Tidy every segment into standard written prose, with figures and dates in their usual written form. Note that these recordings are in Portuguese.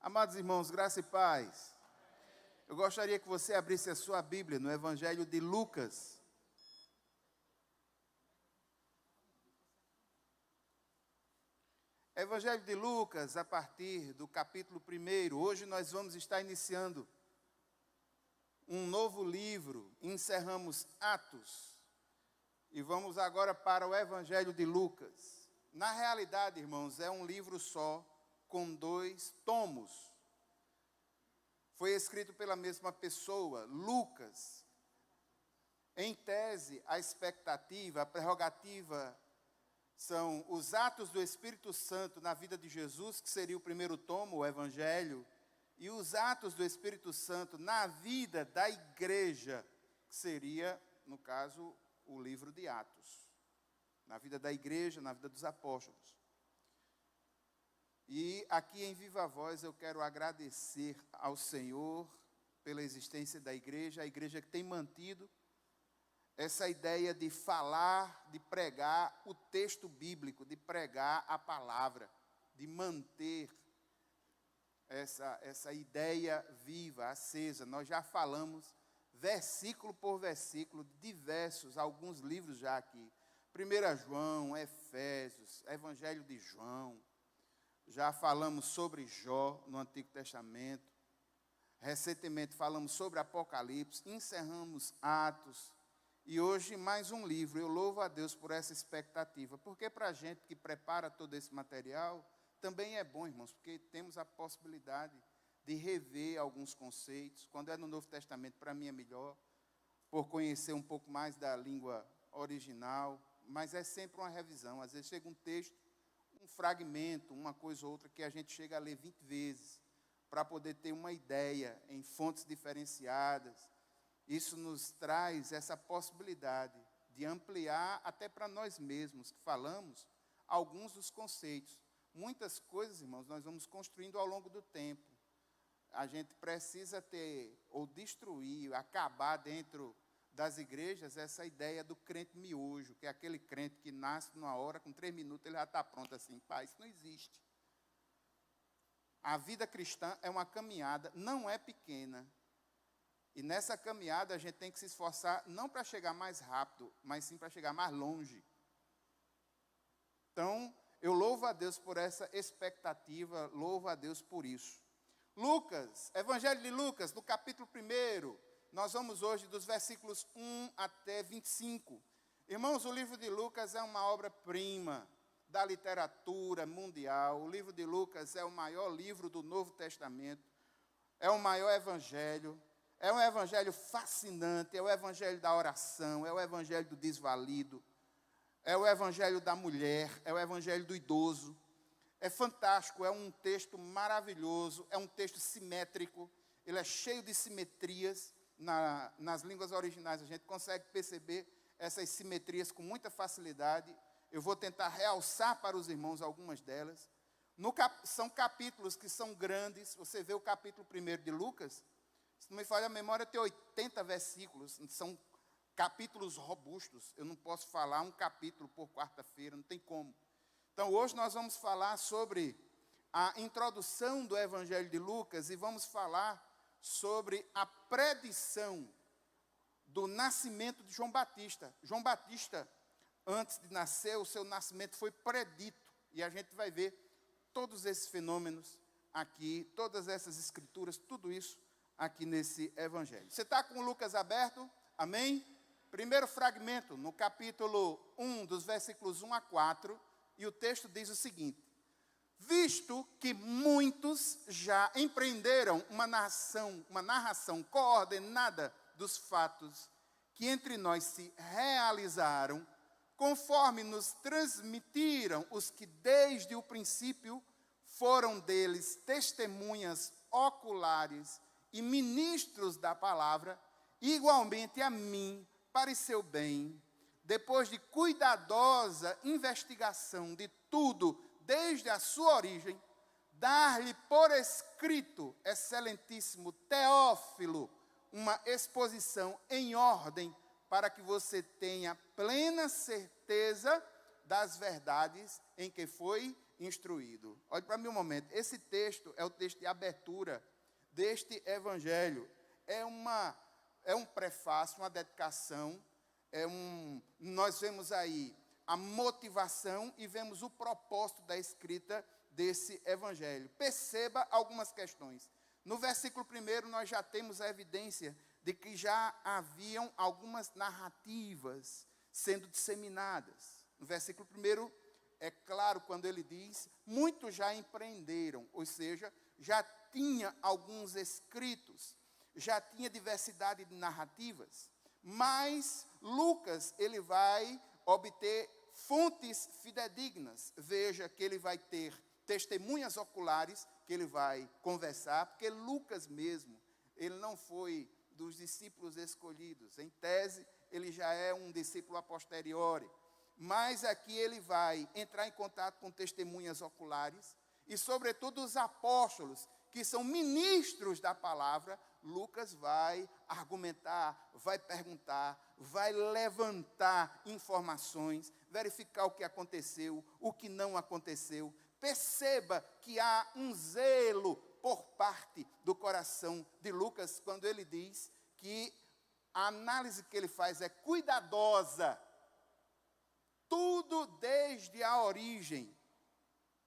Amados irmãos, graça e paz. Eu gostaria que você abrisse a sua Bíblia no Evangelho de Lucas. Evangelho de Lucas, a partir do capítulo 1. Hoje nós vamos estar iniciando um novo livro. Encerramos Atos. E vamos agora para o Evangelho de Lucas. Na realidade, irmãos, é um livro só, com 2 tomos. Foi escrito pela mesma pessoa, Lucas. Em tese, a expectativa, a prerrogativa são os atos do Espírito Santo na vida de Jesus, que seria o primeiro tomo, o Evangelho, e os atos do Espírito Santo na vida da igreja, que seria, no caso, o livro de Atos. Na vida da igreja, na vida dos apóstolos. E aqui em viva voz eu quero agradecer ao Senhor pela existência da igreja, a igreja que tem mantido essa ideia de falar, de pregar o texto bíblico, de pregar a palavra, de manter essa ideia viva, acesa. Nós já falamos versículo por versículo, diversos, alguns livros já aqui. 1 João, Efésios, Evangelho de João. Já falamos sobre Jó no Antigo Testamento. Recentemente falamos sobre Apocalipse. Encerramos Atos. E hoje mais um livro. Eu louvo a Deus por essa expectativa. Porque para a gente que prepara todo esse material, também é bom, irmãos, porque temos a possibilidade de rever alguns conceitos. Quando é no Novo Testamento, para mim é melhor, por conhecer um pouco mais da língua original. Mas é sempre uma revisão. Às vezes chega um texto, um fragmento, uma coisa ou outra, que a gente chega a ler 20 vezes, para poder ter uma ideia em fontes diferenciadas. Isso nos traz essa possibilidade de ampliar, até para nós mesmos, que falamos, alguns dos conceitos. Muitas coisas, irmãos, nós vamos construindo ao longo do tempo. A gente precisa ter, ou destruir, acabar dentro das igrejas, essa ideia do crente miojo, que é aquele crente que nasce numa hora, com 3 minutos ele já está pronto assim. Pai, isso não existe. A vida cristã é uma caminhada, não é pequena. E nessa caminhada a gente tem que se esforçar, não para chegar mais rápido, mas sim para chegar mais longe. Então, eu louvo a Deus por essa expectativa, louvo a Deus por isso. Lucas, Evangelho de Lucas, do capítulo 1, nós vamos hoje dos versículos 1 até 25. Irmãos, o livro de Lucas é uma obra-prima da literatura mundial. O livro de Lucas é o maior livro do Novo Testamento. É o maior evangelho. É um evangelho fascinante. É o evangelho da oração. É o evangelho do desvalido. É o evangelho da mulher. É o evangelho do idoso. É fantástico. É um texto maravilhoso. É um texto simétrico. Ele é cheio de simetrias. Nas línguas originais a gente consegue perceber essas simetrias com muita facilidade. Eu vou tentar realçar para os irmãos algumas delas. São capítulos que são grandes. Você vê o capítulo 1 de Lucas, se não me falha a memória, tem 80 versículos. São capítulos robustos. Eu não posso falar um capítulo por quarta-feira, não tem como. Então hoje nós vamos falar sobre a introdução do Evangelho de Lucas e vamos falar sobre a predição do nascimento de João Batista. João Batista, antes de nascer, o seu nascimento foi predito. E a gente vai ver todos esses fenômenos aqui, todas essas escrituras, tudo isso aqui nesse Evangelho. Você está com Lucas aberto? Amém? Primeiro fragmento, no capítulo 1, dos versículos 1 a 4, e o texto diz o seguinte: visto que muitos já empreenderam uma narração coordenada dos fatos que entre nós se realizaram, conforme nos transmitiram os que desde o princípio foram deles testemunhas oculares e ministros da palavra, igualmente a mim pareceu bem, depois de cuidadosa investigação de tudo, desde a sua origem, dar-lhe por escrito, excelentíssimo Teófilo, uma exposição em ordem, para que você tenha plena certeza das verdades em que foi instruído. Olhe para mim um momento. Esse texto é o texto de abertura deste evangelho. É um prefácio, uma dedicação. Nós vemos aí a motivação e vemos o propósito da escrita desse evangelho. Perceba algumas questões. No versículo 1, nós já temos a evidência de que já haviam algumas narrativas sendo disseminadas. No versículo 1, é claro quando ele diz, muitos já empreenderam, ou seja, já tinha alguns escritos, já tinha diversidade de narrativas, mas Lucas, ele vai obter fontes fidedignas. Veja que ele vai ter testemunhas oculares, que ele vai conversar, porque Lucas mesmo, ele não foi dos discípulos escolhidos. Em tese, ele já é um discípulo a posteriori. Mas aqui ele vai entrar em contato com testemunhas oculares e, sobretudo, os apóstolos, que são ministros da palavra. Lucas vai argumentar, vai perguntar, vai levantar informações, verificar o que aconteceu, o que não aconteceu. Perceba que há um zelo por parte do coração de Lucas quando ele diz que a análise que ele faz é cuidadosa, tudo desde a origem.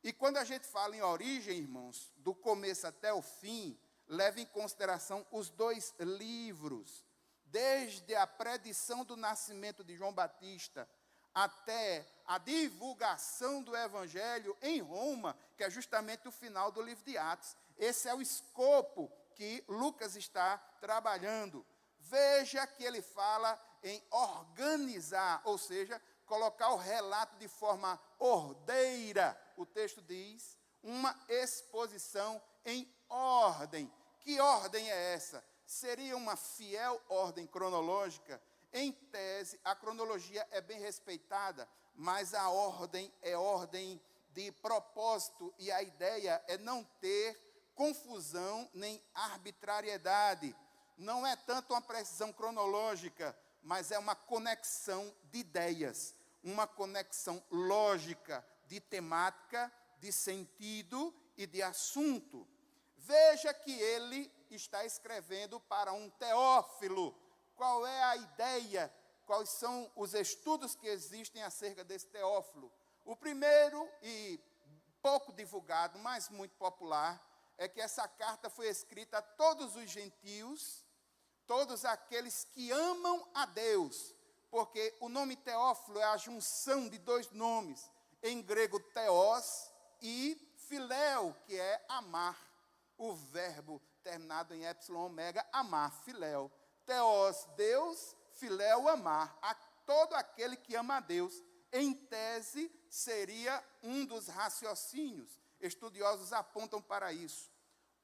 E quando a gente fala em origem, irmãos, do começo até o fim, leve em consideração os 2 livros, desde a predição do nascimento de João Batista até a divulgação do evangelho em Roma, que é justamente o final do livro de Atos. Esse é o escopo que Lucas está trabalhando. Veja que ele fala em organizar, ou seja, colocar o relato de forma ordeira. O texto diz, uma exposição em ordem. Que ordem é essa? Seria uma fiel ordem cronológica? Em tese, a cronologia é bem respeitada, mas a ordem é ordem de propósito, e a ideia é não ter confusão nem arbitrariedade. Não é tanto uma precisão cronológica, mas é uma conexão de ideias, uma conexão lógica, de temática, de sentido e de assunto. Veja que ele está escrevendo para um Teófilo. Qual é a ideia? Quais são os estudos que existem acerca desse Teófilo? O primeiro, e pouco divulgado, mas muito popular, é que essa carta foi escrita a todos os gentios, todos aqueles que amam a Deus, porque o nome Teófilo é a junção de 2 nomes, em grego teos e filéu, que é amar, o verbo terminado em epsilon omega, amar, filéu. Teos, Deus, filéu, amar, a todo aquele que ama a Deus. Em tese, seria um dos raciocínios. Estudiosos apontam para isso.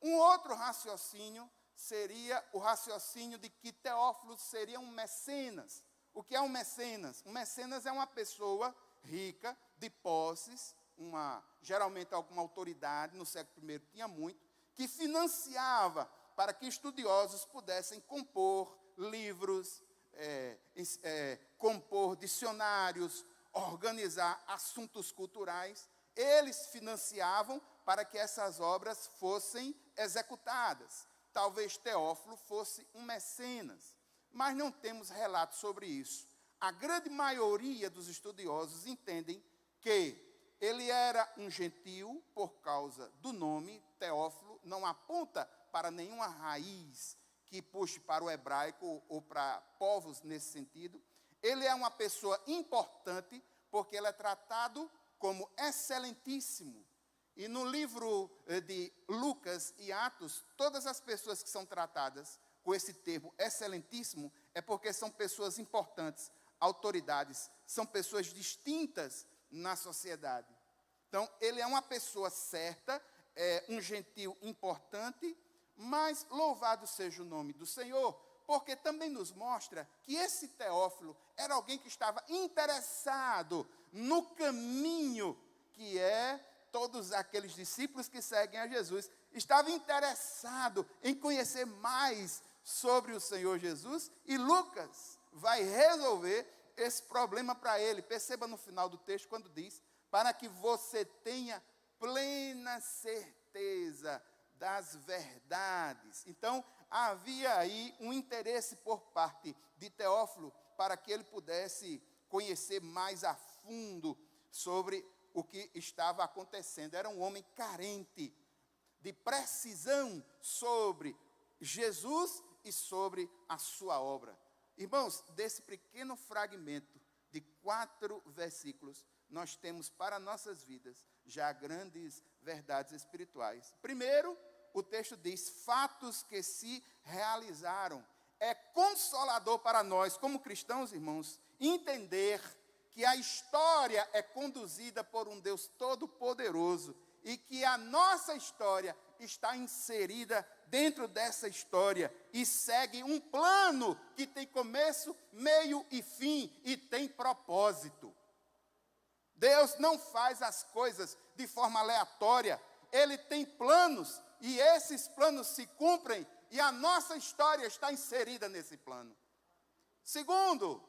Um outro raciocínio seria o raciocínio de que Teófilo seria um mecenas. O que é um mecenas? Um mecenas é uma pessoa rica, de posses, geralmente alguma autoridade, no século I tinha muito, que financiava para que estudiosos pudessem compor livros, compor dicionários, organizar assuntos culturais. Eles financiavam para que essas obras fossem executadas. Talvez Teófilo fosse um mecenas, mas não temos relatos sobre isso. A grande maioria dos estudiosos entendem que ele era um gentio por causa do nome Teófilo, não aponta para nenhuma raiz que puxe para o hebraico ou para povos nesse sentido. Ele é uma pessoa importante porque ele é tratado como excelentíssimo. E no livro de Lucas e Atos, todas as pessoas que são tratadas com esse termo excelentíssimo é porque são pessoas importantes, autoridades, são pessoas distintas na sociedade. Então, ele é uma pessoa certa, é um gentil importante, mas louvado seja o nome do Senhor, porque também nos mostra que esse Teófilo era alguém que estava interessado no caminho que é todos aqueles discípulos que seguem a Jesus, estava interessado em conhecer mais sobre o Senhor Jesus, e Lucas vai resolver esse problema para ele. Perceba no final do texto quando diz, para que você tenha plena certeza das verdades. Então, havia aí um interesse por parte de Teófilo para que ele pudesse conhecer mais a fundo sobre o que estava acontecendo. Era um homem carente de precisão sobre Jesus e sobre a sua obra. Irmãos, desse pequeno fragmento de 4 versículos, nós temos para nossas vidas já grandes verdades espirituais. Primeiro, o texto diz: fatos que se realizaram. É consolador para nós, como cristãos, irmãos, entender que a história é conduzida por um Deus todo-poderoso e que a nossa história está inserida dentro dessa história e segue um plano que tem começo, meio e fim e tem propósito. Deus não faz as coisas de forma aleatória. Ele tem planos e esses planos se cumprem e a nossa história está inserida nesse plano. Segundo,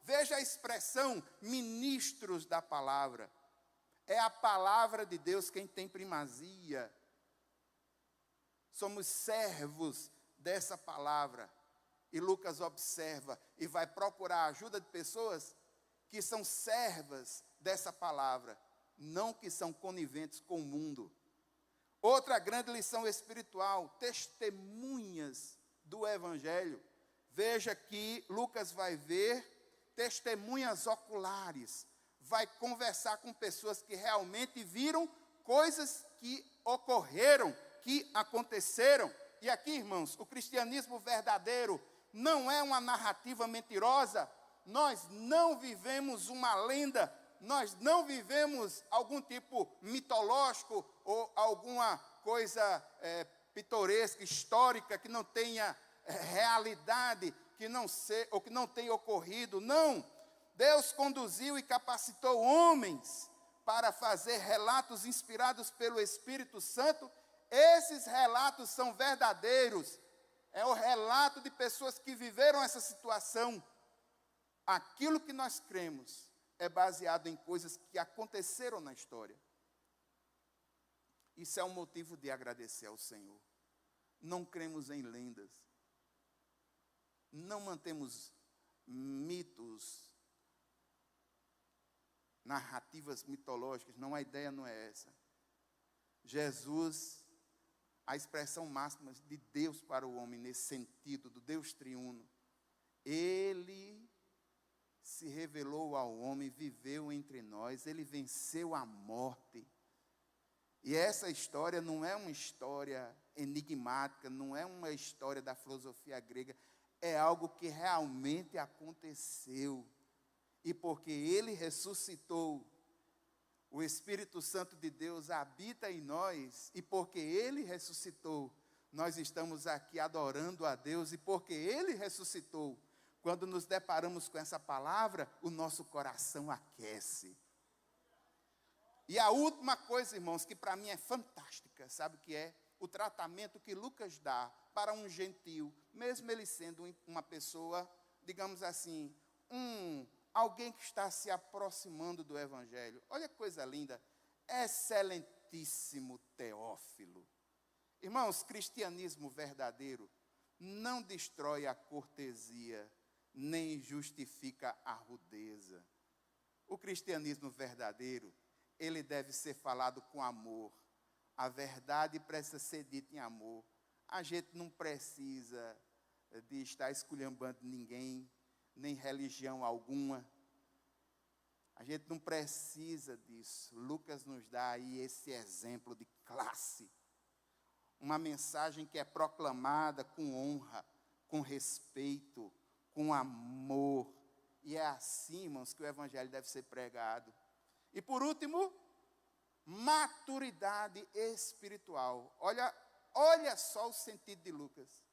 veja a expressão ministros da palavra. É a palavra de Deus quem tem primazia. Somos servos dessa palavra. E Lucas observa e vai procurar a ajuda de pessoas que são servas dessa palavra, não que são coniventes com o mundo. Outra grande lição espiritual, testemunhas do Evangelho. Veja que Lucas vai ver testemunhas oculares, vai conversar com pessoas que realmente viram coisas que ocorreram, que aconteceram. E aqui, irmãos, o cristianismo verdadeiro não é uma narrativa mentirosa. Nós não vivemos uma lenda, nós não vivemos algum tipo mitológico ou alguma coisa pitoresca, histórica, que não tenha realidade, ou que não tenha ocorrido. Não, Deus conduziu e capacitou homens para fazer relatos inspirados pelo Espírito Santo. Esses relatos são verdadeiros, é o relato de pessoas que viveram essa situação. Aquilo que nós cremos é baseado em coisas que aconteceram na história. Isso é um motivo de agradecer ao Senhor. Não cremos em lendas. Não mantemos mitos, narrativas mitológicas. Não, a ideia não é essa. Jesus, a expressão máxima de Deus para o homem nesse sentido, do Deus triuno. Ele se revelou ao homem, viveu entre nós, ele venceu a morte. E essa história não é uma história enigmática, não é uma história da filosofia grega, é algo que realmente aconteceu. E porque ele ressuscitou, o Espírito Santo de Deus habita em nós, e porque ele ressuscitou, nós estamos aqui adorando a Deus, e porque ele ressuscitou, quando nos deparamos com essa palavra, o nosso coração aquece. E a última coisa, irmãos, que para mim é fantástica, sabe o que é? O tratamento que Lucas dá para um gentio, mesmo ele sendo uma pessoa, digamos assim, alguém que está se aproximando do Evangelho. Olha que coisa linda, excelentíssimo Teófilo. Irmãos, cristianismo verdadeiro não destrói a cortesia, nem justifica a rudeza. O cristianismo verdadeiro, ele deve ser falado com amor. A verdade precisa ser dita em amor. A gente não precisa de estar esculhambando ninguém, nem religião alguma. A gente não precisa disso. Lucas nos dá aí esse exemplo de classe. Uma mensagem que é proclamada com honra, com respeito, com amor. E é assim, irmãos, que o Evangelho deve ser pregado. E por último, maturidade espiritual. Olha só o sentido de Lucas.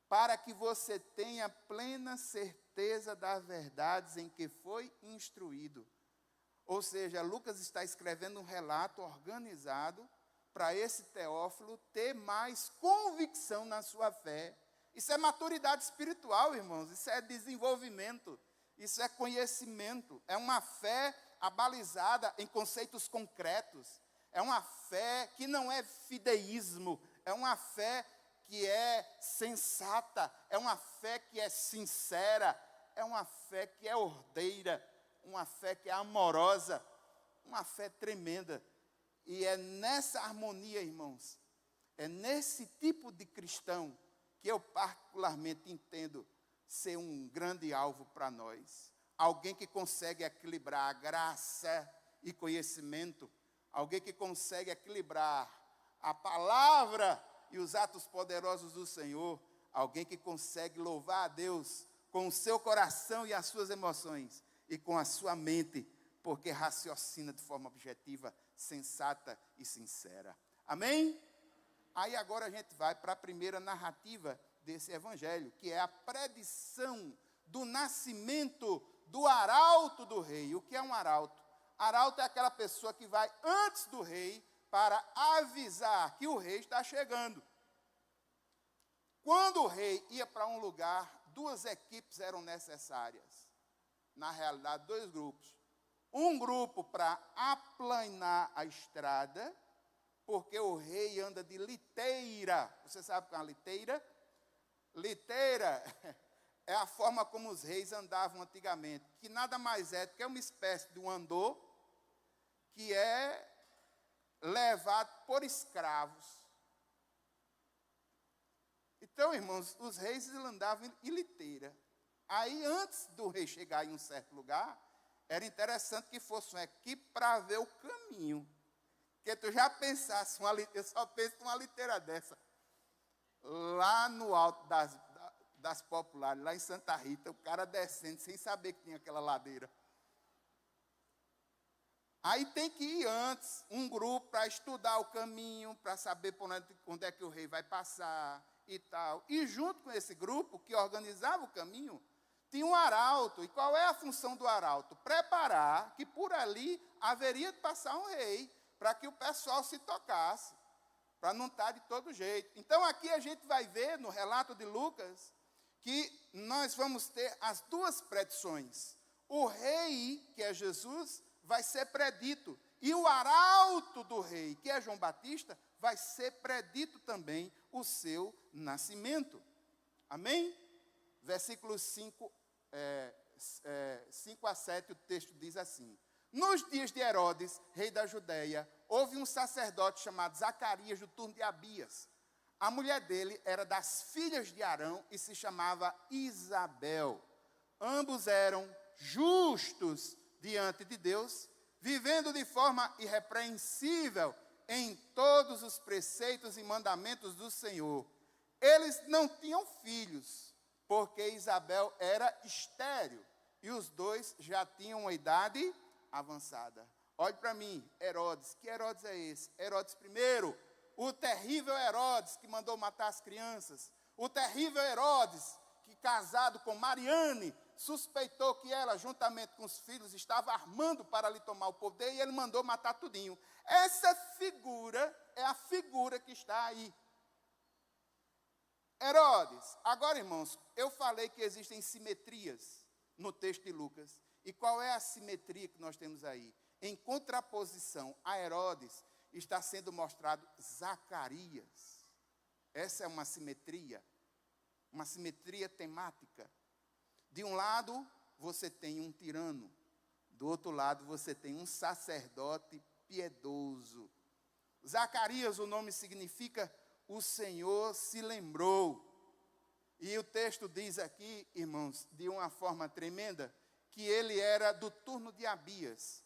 Para que você tenha plena certeza das verdades em que foi instruído. Ou seja, Lucas está escrevendo um relato organizado para esse Teófilo ter mais convicção na sua fé. Isso é maturidade espiritual, irmãos. Isso é desenvolvimento. Isso é conhecimento. É uma fé abalizada em conceitos concretos. é uma fé que não é fideísmo, é uma fé que é sensata, é uma fé que é sincera, é uma fé que é ordeira, uma fé que é amorosa, uma fé tremenda. E é nessa harmonia, irmãos, é nesse tipo de cristão que eu particularmente entendo ser um grande alvo para nós. Alguém que consegue equilibrar a graça e conhecimento, alguém que consegue equilibrar a palavra e os atos poderosos do Senhor, alguém que consegue louvar a Deus com o seu coração e as suas emoções e com a sua mente, porque raciocina de forma objetiva, sensata e sincera. Amém? Aí agora a gente vai para a primeira narrativa desse evangelho, que é a predição do nascimento do arauto do rei. O que é um arauto? Arauto é aquela pessoa que vai antes do rei para avisar que o rei está chegando. Quando o rei ia para um lugar, duas equipes eram necessárias. Na realidade, dois grupos. Um grupo para aplanar a estrada, porque o rei anda de liteira. Você sabe o que é uma liteira? Liteira é a forma como os reis andavam antigamente, que nada mais é do que uma espécie de um andor que é levado por escravos. Então, irmãos, os reis andavam em liteira. Aí, antes do rei chegar em um certo lugar, era interessante que fosse uma equipe para ver o caminho. Porque tu já pensasse, eu só penso numa liteira dessa, lá no alto das populares, lá em Santa Rita, o cara descendo sem saber que tinha aquela ladeira. Aí tem que ir antes, um grupo para estudar o caminho, para saber por onde é que o rei vai passar e tal. E junto com esse grupo que organizava o caminho, tinha um arauto. E qual é a função do arauto? Preparar que por ali haveria de passar um rei, para que o pessoal se tocasse, para não estar de todo jeito. Então aqui a gente vai ver no relato de Lucas, que nós vamos ter as duas predições. O rei, que é Jesus, vai ser predito. E o arauto do rei, que é João Batista, vai ser predito também o seu nascimento. Amém? Versículos 5 a 7, o texto diz assim: Nos dias de Herodes, rei da Judeia, houve um sacerdote chamado Zacarias, do turno de Abias. A mulher dele era das filhas de Arão e se chamava Isabel. Ambos eram justos diante de Deus, vivendo de forma irrepreensível em todos os preceitos e mandamentos do Senhor. Eles não tinham filhos, porque Isabel era estéril e os dois já tinham uma idade avançada. Olhe para mim, Herodes. Que Herodes é esse? Herodes I, o terrível Herodes que mandou matar as crianças. O terrível Herodes que, casado com Mariane, suspeitou que ela, juntamente com os filhos, estava armando para lhe tomar o poder e ele mandou matar tudinho. Essa figura é a figura que está aí. Herodes. Agora, irmãos, eu falei que existem simetrias no texto de Lucas. E qual é a simetria que nós temos aí? Em contraposição a Herodes, está sendo mostrado Zacarias. Essa é uma simetria temática. De um lado, você tem um tirano. Do outro lado, você tem um sacerdote piedoso. Zacarias, o nome significa o Senhor se lembrou. E o texto diz aqui, irmãos, de uma forma tremenda, que ele era do turno de Abias.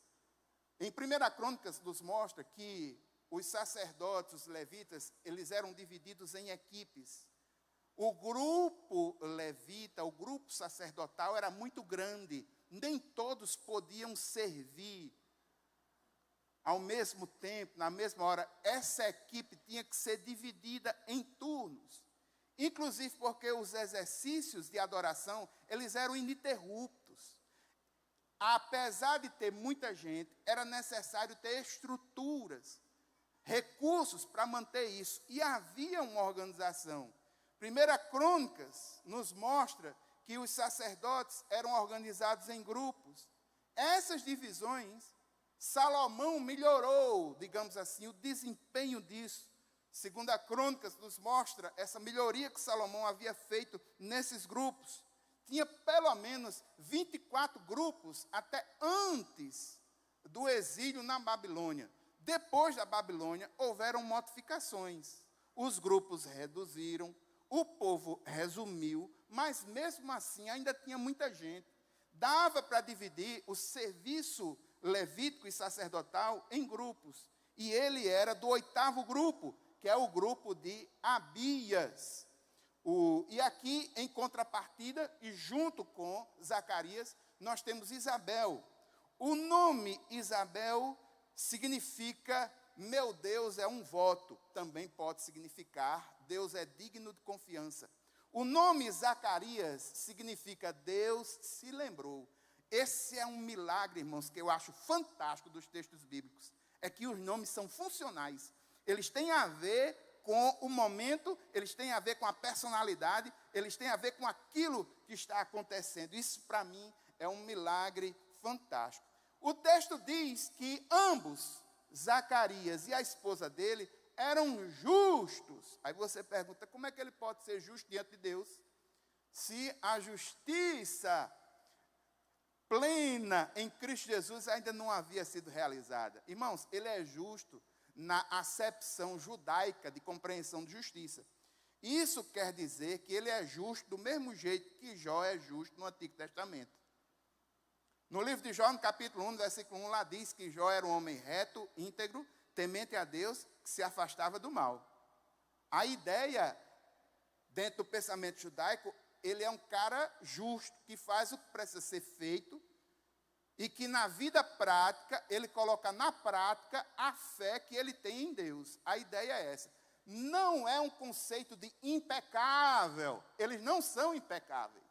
Em 1 Crônicas nos mostra que os sacerdotes, os levitas, eles eram divididos em equipes. O grupo levita, o grupo sacerdotal era muito grande. Nem todos podiam servir ao mesmo tempo, na mesma hora. Essa equipe tinha que ser dividida em turnos. Inclusive porque os exercícios de adoração, eles eram ininterruptos. Apesar de ter muita gente, era necessário ter estruturas, recursos para manter isso. E havia uma organização. 1 Crônicas nos mostra que os sacerdotes eram organizados em grupos. Essas divisões Salomão melhorou, digamos assim, o desempenho disso. Segundo a Crônicas nos mostra essa melhoria que Salomão havia feito nesses grupos. Tinha pelo menos 24 grupos até antes do exílio na Babilônia. Depois da Babilônia, houveram modificações. Os grupos reduziram, o povo resumiu, mas mesmo assim ainda tinha muita gente. Dava para dividir o serviço levítico e sacerdotal em grupos. E ele era do 8º grupo, que é o grupo de Abias. E aqui, em contrapartida, e junto com Zacarias, nós temos Isabel. O nome Isabel significa, meu Deus é um voto. Também pode significar, Deus é digno de confiança. O nome Zacarias significa, Deus se lembrou. Esse é um milagre, irmãos, que eu acho fantástico dos textos bíblicos. É que os nomes são funcionais. Eles têm a ver com o momento, eles têm a ver com a personalidade, eles têm a ver com aquilo que está acontecendo. Isso, para mim, é um milagre fantástico. O texto diz que ambos, Zacarias e a esposa dele, eram justos. Aí você pergunta, como é que ele pode ser justo diante de Deus? Se a justiça plena em Cristo Jesus ainda não havia sido realizada. Irmãos, ele é justo na acepção judaica de compreensão de justiça. Isso quer dizer que ele é justo do mesmo jeito que Jó é justo no Antigo Testamento. No livro de Jó, no capítulo 1, versículo 1, lá diz que Jó era um homem reto, íntegro, temente a Deus, que se afastava do mal. A ideia, dentro do pensamento judaico, ele é um cara justo, que faz o que precisa ser feito, e que na vida prática, ele coloca na prática a fé que ele tem em Deus. A ideia é essa. Não é um conceito de impecável. Eles não são impecáveis.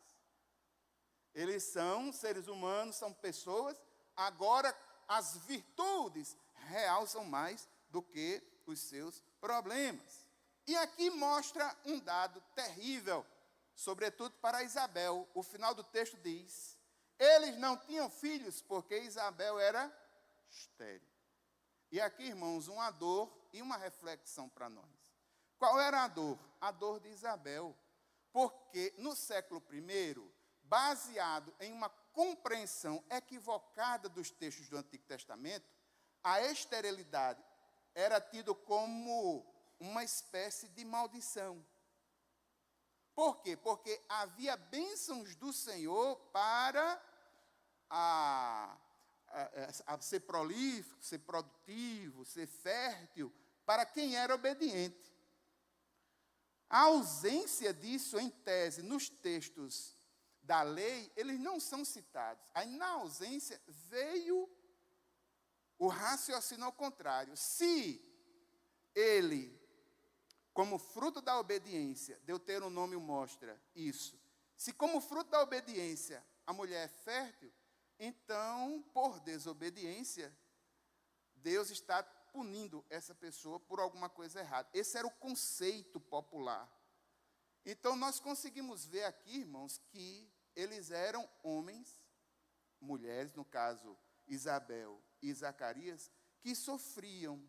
Eles são seres humanos, são pessoas. Agora, as virtudes realçam mais do que os seus problemas. E aqui mostra um dado terrível, sobretudo para Isabel. O final do texto diz: eles não tinham filhos porque Isabel era estéril. E aqui, irmãos, uma dor e uma reflexão para nós. Qual era a dor? A dor de Isabel. Porque no século I, baseado em uma compreensão equivocada dos textos do Antigo Testamento, a esterilidade era tido como uma espécie de maldição. Por quê? Porque havia bênçãos do Senhor para a ser prolífico, ser produtivo, ser fértil, para quem era obediente. A ausência disso, em tese, nos textos da lei, eles não são citados. Aí, na ausência, veio o raciocínio ao contrário. Se ele, como fruto da obediência, Deuteronômio mostra isso, se como fruto da obediência a mulher é fértil, então, por desobediência, Deus está punindo essa pessoa por alguma coisa errada. Esse era o conceito popular. Então, nós conseguimos ver aqui, irmãos, que eles eram homens, mulheres, no caso, Isabel e Zacarias, que sofriam.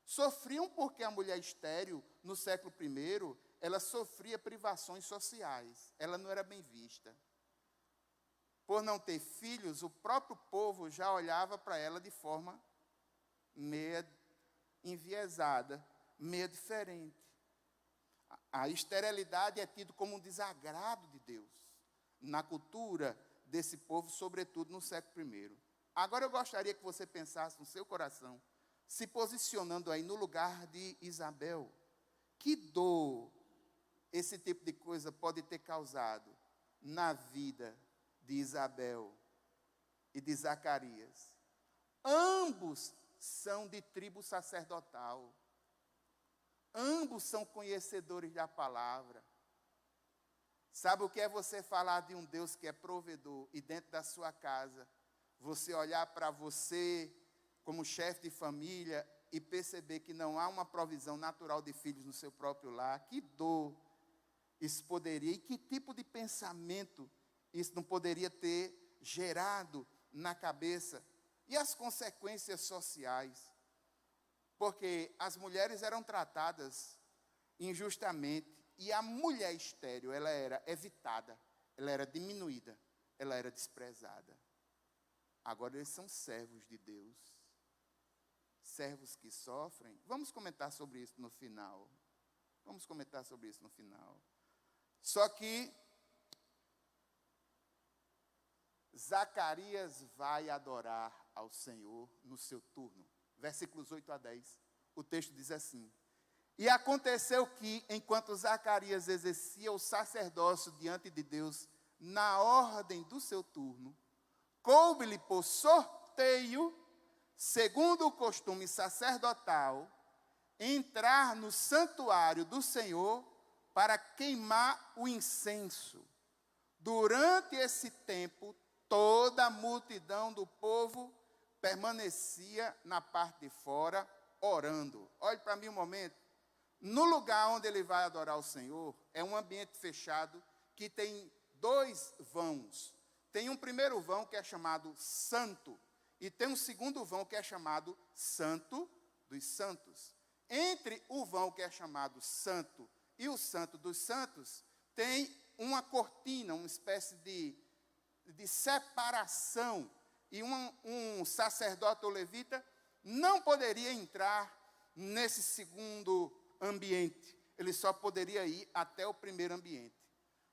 Sofriam porque a mulher estéril, no século I, ela sofria privações sociais. Ela não era bem vista. Por não ter filhos, o próprio povo já olhava para ela de forma meia enviesada, meia diferente. A esterilidade é tido como um desagrado de Deus na cultura desse povo, sobretudo no século I. Agora eu gostaria que você pensasse no seu coração, se posicionando aí no lugar de Isabel. Que dor esse tipo de coisa pode ter causado na vida de Isabel e de Zacarias? Ambos são de tribo sacerdotal. Ambos são conhecedores da palavra. Sabe o que é você falar de um Deus que é provedor e dentro da sua casa, você olhar para você como chefe de família e perceber que não há uma provisão natural de filhos no seu próprio lar? Que dor isso poderia, e que tipo de pensamento isso não poderia ter gerado na cabeça E as consequências sociais? Porque as mulheres eram tratadas injustamente e a mulher estéril, ela era evitada, ela era diminuída, ela era desprezada. Agora eles são servos de Deus, servos que sofrem. Vamos comentar sobre isso no final. Só que Zacarias vai adorar ao Senhor no seu turno. Versículos 8 a 10. O texto diz assim: E aconteceu que, enquanto Zacarias exercia o sacerdócio diante de Deus, na ordem do seu turno, coube-lhe por sorteio, segundo o costume sacerdotal, entrar no santuário do Senhor para queimar o incenso. Durante esse tempo, toda a multidão do povo permanecia na parte de fora, orando. Olhe para mim um momento. No lugar onde ele vai adorar o Senhor, é um ambiente fechado que tem 2 vãos. Tem um primeiro vão que é chamado Santo, e tem um segundo vão que é chamado Santo dos Santos. Entre o vão que é chamado Santo e o Santo dos Santos, tem uma cortina, uma espécie de separação, e um sacerdote ou levita não poderia entrar nesse segundo ambiente. Ele só poderia ir até o primeiro ambiente.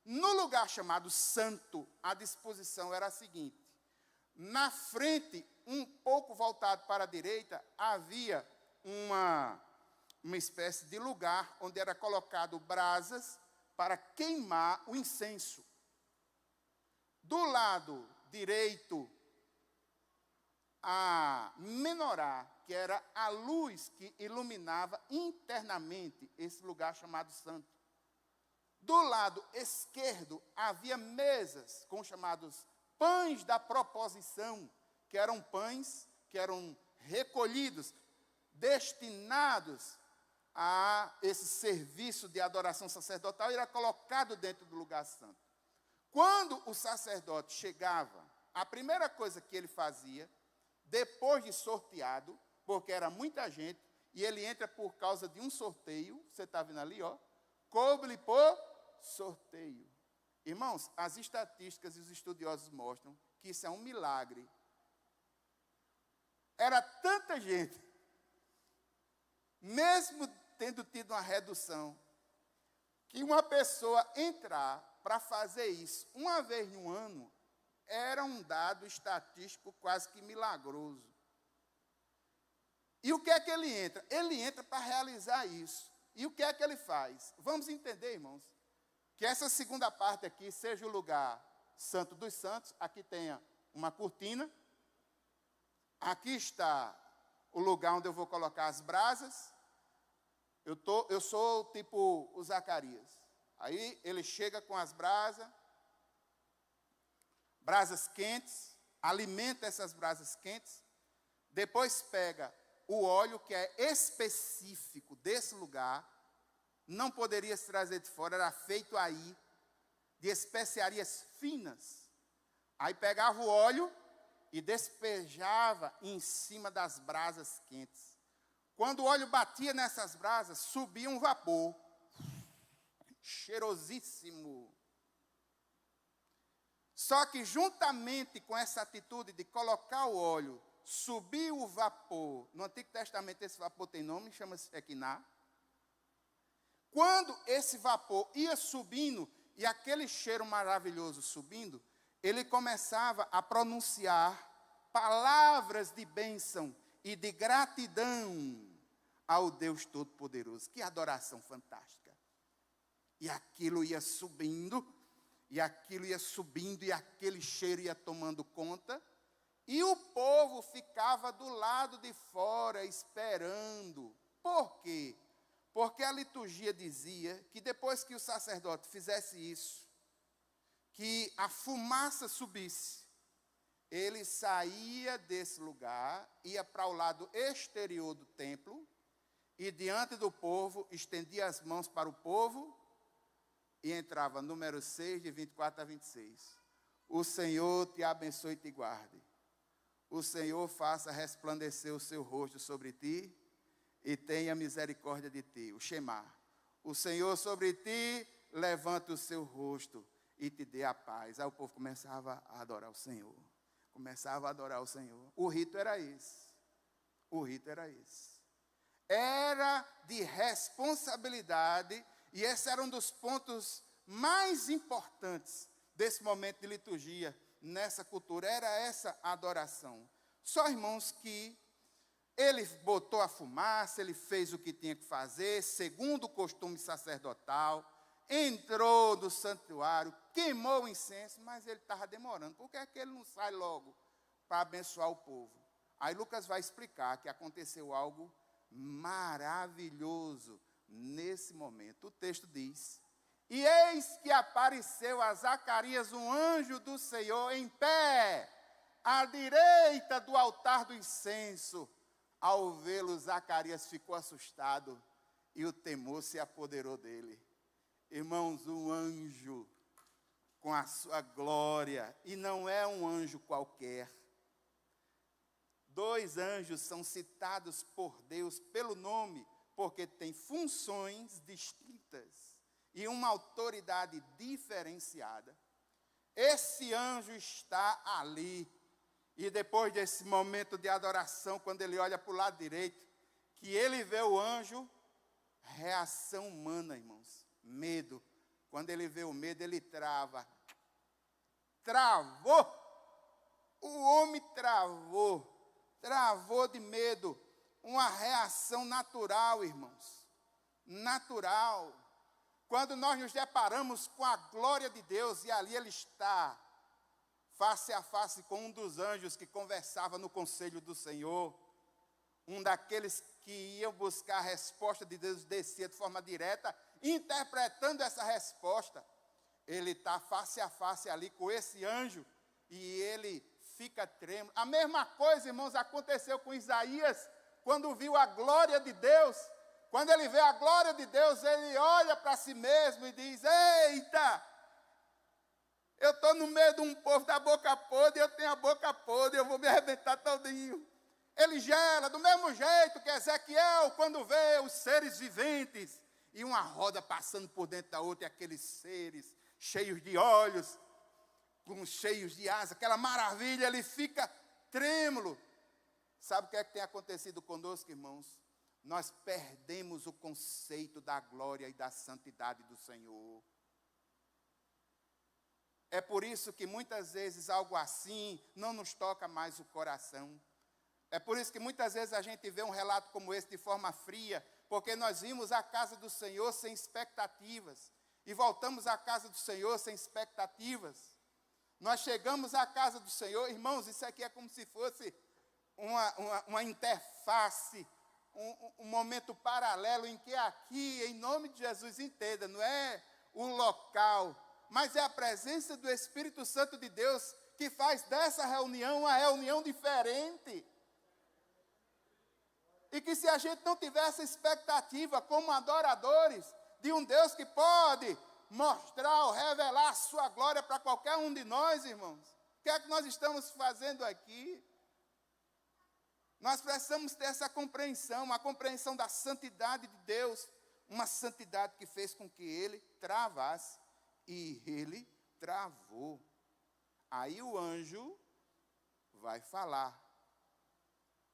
No lugar chamado Santo, a disposição era a seguinte: na frente, um pouco voltado para a direita, havia uma espécie de lugar onde era colocado brasas para queimar o incenso. Do lado direito, a menorá, que era a luz que iluminava internamente esse lugar chamado Santo. Do lado esquerdo, havia mesas com chamados pães da proposição, que eram pães que eram recolhidos, destinados a esse serviço de adoração sacerdotal, e era colocado dentro do lugar santo. Quando o sacerdote chegava, a primeira coisa que ele fazia, depois de sorteado, porque era muita gente, e ele entra por causa de um sorteio, você está vendo ali, ó, coube-lhe por sorteio. Irmãos, as estatísticas e os estudiosos mostram que isso é um milagre. Era tanta gente, mesmo tendo tido uma redução, que uma pessoa entrar para fazer isso uma vez no ano era um dado estatístico quase que milagroso. E o que é que ele entra? Ele entra para realizar isso. E o que é que ele faz? Vamos entender, irmãos, que essa segunda parte aqui seja o lugar Santo dos Santos. Aqui tenha uma cortina. Aqui está o lugar onde eu vou colocar as brasas. Eu sou tipo o Zacarias. Aí ele chega com as brasas quentes, alimenta essas brasas quentes, depois pega o óleo que é específico desse lugar, não poderia se trazer de fora, era feito aí, de especiarias finas. Aí pegava o óleo e despejava em cima das brasas quentes. Quando o óleo batia nessas brasas, subia um vapor, cheirosíssimo. Só que juntamente com essa atitude de colocar o óleo, subir o vapor, no Antigo Testamento esse vapor tem nome, chama-se Equiná. Quando esse vapor ia subindo, e aquele cheiro maravilhoso subindo, ele começava a pronunciar palavras de bênção e de gratidão ao Deus Todo-Poderoso. Que adoração fantástica. E aquilo ia subindo, e aquele cheiro ia tomando conta, e o povo ficava do lado de fora esperando. Por quê? Porque a liturgia dizia que depois que o sacerdote fizesse isso, que a fumaça subisse, ele saía desse lugar, ia para o lado exterior do templo, e diante do povo, estendia as mãos para o povo, e entrava número 6, de 24 a 26. O Senhor te abençoe e te guarde. o Senhor faça resplandecer o seu rosto sobre ti e tenha misericórdia de ti. O Shema. O Senhor sobre ti levanta o seu rosto e te dê a paz. Aí o povo começava a adorar o Senhor. Começava a adorar o Senhor. O rito era esse. O rito era esse. Era de responsabilidade, e esse era um dos pontos mais importantes desse momento de liturgia, nessa cultura, era essa adoração. Só, irmãos, que ele botou a fumaça, ele fez o que tinha que fazer, segundo o costume sacerdotal, entrou no santuário, queimou o incenso, mas ele estava demorando. Por que é que ele não sai logo para abençoar o povo? Aí Lucas vai explicar que aconteceu algo maravilhoso nesse momento. O texto diz: e eis que apareceu a Zacarias um anjo do Senhor em pé, à direita do altar do incenso. Ao vê-lo, Zacarias ficou assustado e o temor se apoderou dele. Irmãos, um anjo com a sua glória, e não é um anjo qualquer. 2 anjos são citados por Deus pelo nome, porque têm funções distintas e uma autoridade diferenciada. Esse anjo está ali, e depois desse momento de adoração, quando ele olha para o lado direito, que ele vê o anjo, reação humana, irmãos, medo. Quando ele vê o medo, ele trava. Travou. O homem travou de medo. Uma reação natural, irmãos, natural. Quando nós nos deparamos com a glória de Deus, e ali ele está, face a face com um dos anjos que conversava no conselho do Senhor, um daqueles que iam buscar a resposta de Deus, descia de forma direta, interpretando essa resposta. Ele está face a face ali com esse anjo, e ele fica trêmulo. A mesma coisa, irmãos, aconteceu com Isaías, quando viu a glória de Deus. Quando ele vê a glória de Deus, ele olha para si mesmo e diz: eita, eu estou no meio de um povo da boca podre, eu tenho a boca podre, eu vou me arrebentar todinho. Ele gela, do mesmo jeito que Ezequiel, quando vê os seres viventes, e uma roda passando por dentro da outra, e aqueles seres cheios de olhos, cheios de asas, aquela maravilha, ele fica trêmulo. Sabe o que é que tem acontecido conosco, irmãos? Nós perdemos o conceito da glória e da santidade do Senhor. É por isso que muitas vezes algo assim não nos toca mais o coração. É por isso que muitas vezes a gente vê um relato como esse de forma fria, porque nós vimos a casa do Senhor sem expectativas, e voltamos à casa do Senhor sem expectativas. Nós chegamos à casa do Senhor, irmãos, isso aqui é como se fosse uma interface, um momento paralelo em que aqui, em nome de Jesus, entenda, não é o local, mas é a presença do Espírito Santo de Deus que faz dessa reunião uma reunião diferente. E que se a gente não tivesse expectativa como adoradores de um Deus que pode mostrar ou revelar a sua glória para qualquer um de nós, irmãos, o que é que nós estamos fazendo aqui? Nós precisamos ter essa compreensão, a compreensão da santidade de Deus, uma santidade que fez com que ele travasse, e ele travou. Aí o anjo vai falar.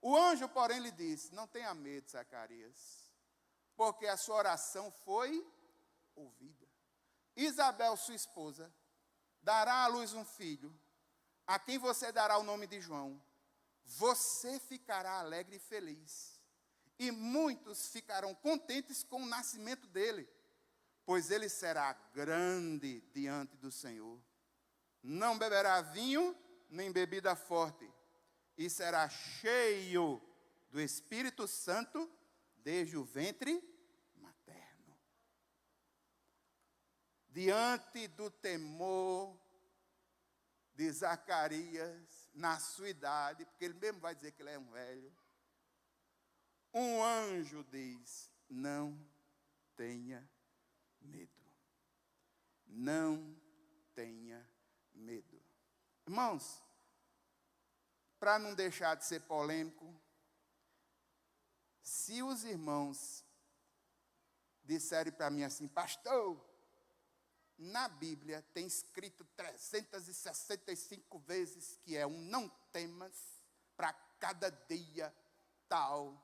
O anjo, porém, lhe disse: não tenha medo, Zacarias, porque a sua oração foi ouvida. Isabel, sua esposa, dará à luz um filho, a quem você dará o nome de João. Você ficará alegre e feliz, e muitos ficarão contentes com o nascimento dele, pois ele será grande diante do Senhor. Não beberá vinho, nem bebida forte, e será cheio do Espírito Santo desde o ventre materno. Diante do temor de Zacarias, na sua idade, porque ele mesmo vai dizer que ele é um velho, um anjo diz: não tenha medo. Não tenha medo. Irmãos, para não deixar de ser polêmico, se os irmãos disserem para mim assim, pastor, na Bíblia tem escrito 365 vezes que é um não temas para cada dia tal.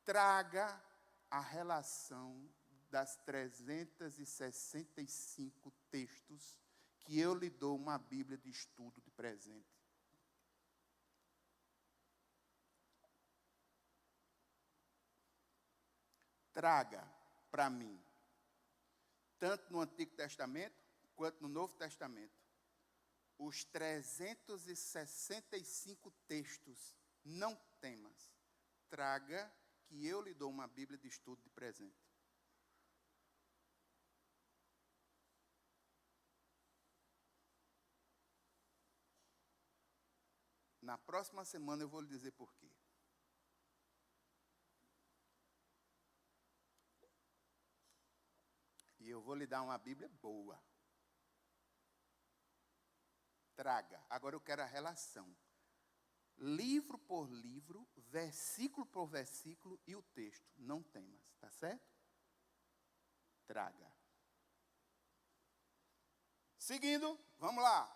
Traga a relação das 365 textos que eu lhe dou uma Bíblia de estudo de presente. Traga para mim, tanto no Antigo Testamento, quanto no Novo Testamento, os 365 textos, não temas. Traga que eu lhe dou uma Bíblia de estudo de presente. Na próxima semana eu vou lhe dizer por quê. E eu vou lhe dar uma Bíblia boa. Traga. Agora eu quero a relação. Livro por livro, versículo por versículo e o texto. Não temas, tá certo? Traga. Seguindo, vamos lá.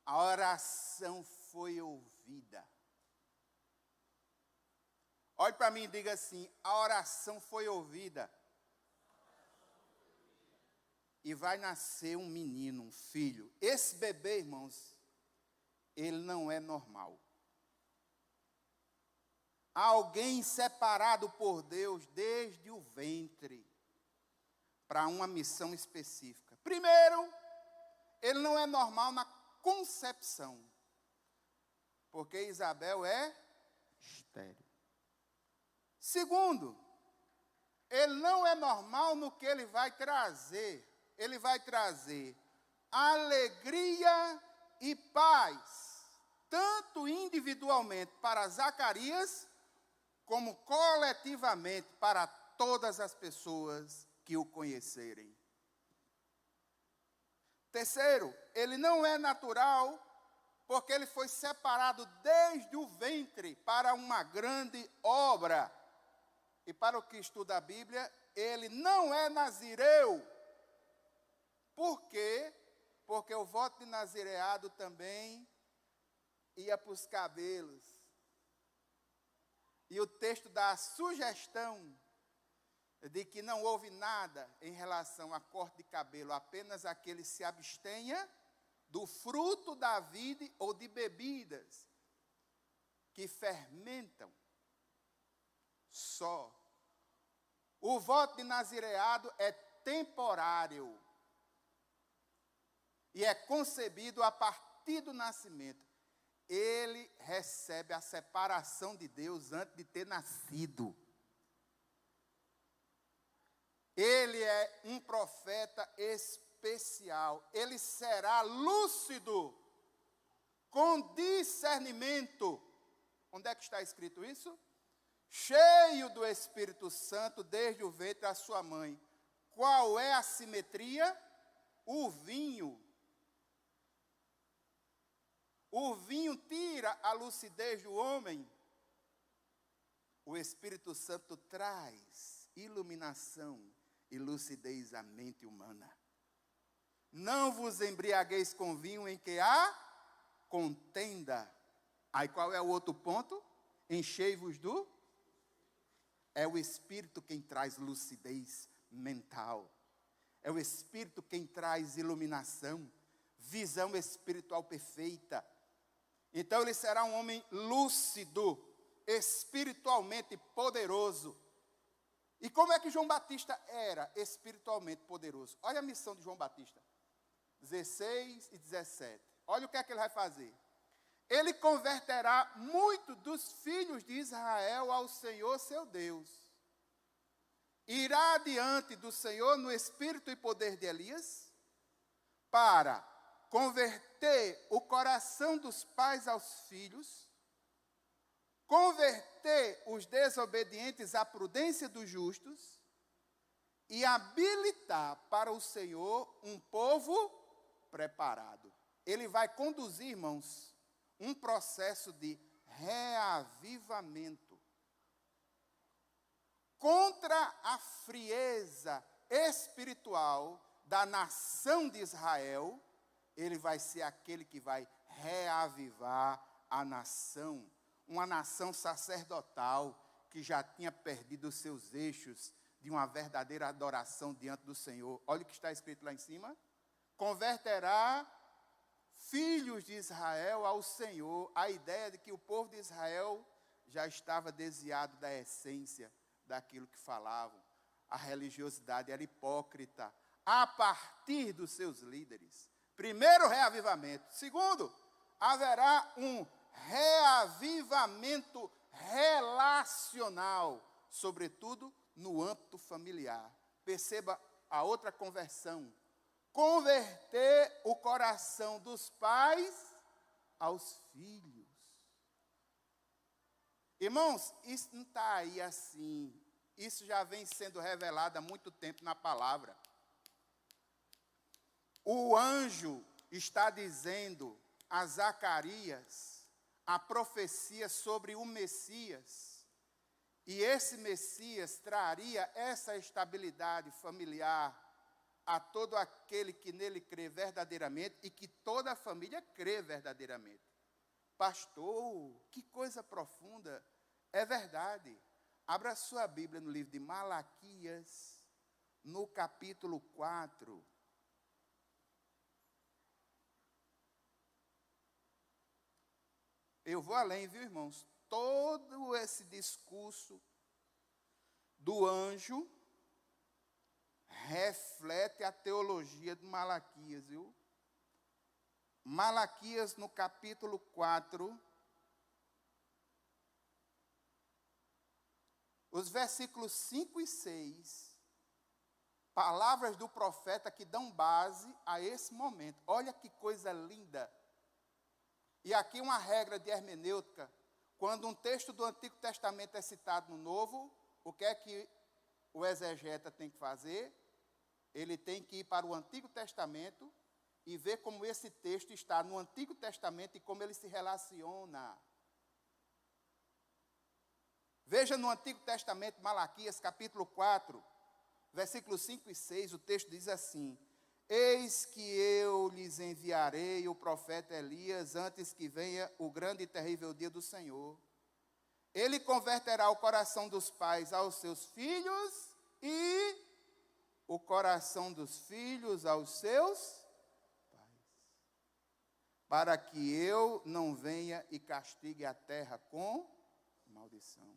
A oração foi ouvida. Olhe para mim e diga assim, a oração foi ouvida. E vai nascer um menino, um filho. Esse bebê, irmãos, ele não é normal. Alguém separado por Deus desde o ventre para uma missão específica. Primeiro, ele não é normal na concepção, porque Isabel é estéril. Segundo, ele não é normal no que ele vai trazer. Ele vai trazer alegria e paz, tanto individualmente para Zacarias, como coletivamente para todas as pessoas que o conhecerem. Terceiro, ele não é natural, porque ele foi separado desde o ventre para uma grande obra. E para o que estuda a Bíblia, ele não é nazireu. Por quê? Porque o voto de nazireado também ia para os cabelos. E o texto dá a sugestão de que não houve nada em relação a corte de cabelo, apenas aquele se abstenha do fruto da vide ou de bebidas que fermentam. Só. O voto de nazireado é temporário e é concebido a partir do nascimento. Ele recebe a separação de Deus antes de ter nascido. Ele é um profeta especial. Ele será lúcido, com discernimento. Onde é que está escrito isso? Cheio do Espírito Santo desde o ventre da sua mãe. Qual é a simetria? O vinho. O vinho tira a lucidez do homem. O Espírito Santo traz iluminação e lucidez à mente humana. Não vos embriagueis com vinho em que há contenda. Aí qual é o outro ponto? Enchei-vos do... É o Espírito quem traz lucidez mental. É o Espírito quem traz iluminação, visão espiritual perfeita. Então ele será um homem lúcido, espiritualmente poderoso. E como é que João Batista era espiritualmente poderoso? Olha a missão de João Batista, 16 e 17. Olha o que é que ele vai fazer. Ele converterá muitos dos filhos de Israel ao Senhor seu Deus. Irá adiante do Senhor no espírito e poder de Elias, para converter o coração dos pais aos filhos, converter os desobedientes à prudência dos justos e habilitar para o Senhor um povo preparado. ele vai conduzir, irmãos, um processo de reavivamento. Contra a frieza espiritual da nação de Israel, ele vai ser aquele que vai reavivar a nação. Uma nação sacerdotal que já tinha perdido os seus eixos de uma verdadeira adoração diante do Senhor. Olha o que está escrito lá em cima. Converterá filhos de Israel ao Senhor. A ideia de que o povo de Israel já estava desviado da essência daquilo que falavam. A religiosidade era hipócrita a partir dos seus líderes. Primeiro, reavivamento. Segundo, haverá um reavivamento relacional, sobretudo no âmbito familiar. Perceba a outra conversão. Converter o coração dos pais aos filhos. Irmãos, isso não está aí assim. Isso já vem sendo revelado há muito tempo na palavra. O anjo está dizendo a Zacarias a profecia sobre o Messias. E esse Messias traria essa estabilidade familiar a todo aquele que nele crê verdadeiramente e que toda a família crê verdadeiramente. Pastor, que coisa profunda. É verdade. Abra sua Bíblia no livro de Malaquias, no capítulo 4. Eu vou além, viu, irmãos? Todo esse discurso do anjo reflete a teologia de Malaquias, viu? Malaquias, no capítulo 4, os versículos 5 e 6, palavras do profeta que dão base a esse momento. Olha que coisa linda. E aqui uma regra de hermenêutica. Quando um texto do Antigo Testamento é citado no Novo, o que é que o exegeta tem que fazer? Ele tem que ir para o Antigo Testamento e ver como esse texto está no Antigo Testamento e como ele se relaciona. Veja no Antigo Testamento, Malaquias, capítulo 4, versículos 5 e 6, o texto diz assim: Eis que eu lhes enviarei o profeta Elias antes que venha o grande e terrível dia do Senhor. Ele converterá o coração dos pais aos seus filhos e o coração dos filhos aos seus pais, para que eu não venha e castigue a terra com maldição.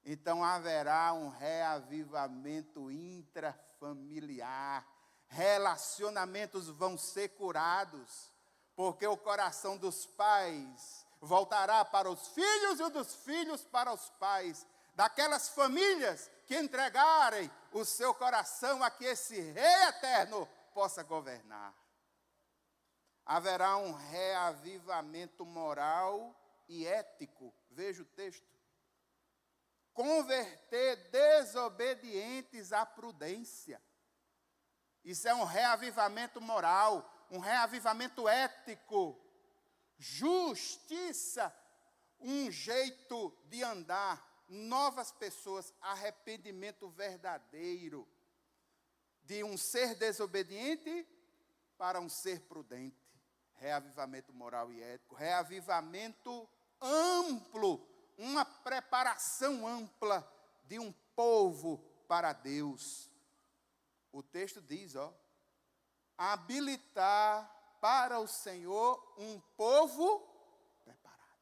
Então haverá um reavivamento intrafamiliar. Relacionamentos vão ser curados, porque o coração dos pais voltará para os filhos e o dos filhos para os pais, daquelas famílias que entregarem o seu coração a que esse Rei eterno possa governar. Haverá um reavivamento moral e ético. Veja o texto. Converter desobedientes à prudência. Isso é um reavivamento moral, um reavivamento ético, justiça, um jeito de andar, novas pessoas, arrependimento verdadeiro, de um ser desobediente para um ser prudente, reavivamento moral e ético, reavivamento amplo, uma preparação ampla de um povo para Deus. O texto diz, habilitar para o Senhor um povo preparado.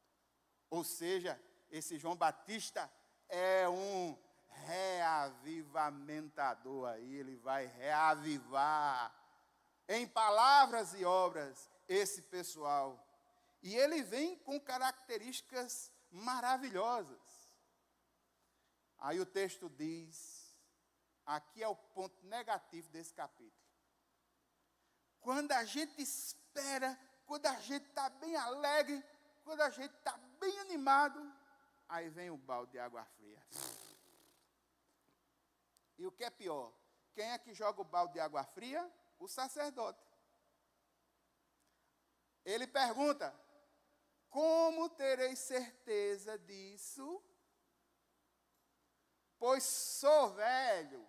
Ou seja, esse João Batista é um reavivamentador aí, ele vai reavivar em palavras e obras esse pessoal. E ele vem com características maravilhosas. Aí o texto diz, aqui é o ponto negativo desse capítulo. Quando a gente espera, quando a gente está bem alegre, quando a gente está bem animado, aí vem o balde de água fria. E o que é pior? Quem é que joga o balde de água fria? O sacerdote. Ele pergunta: como terei certeza disso? Pois sou velho.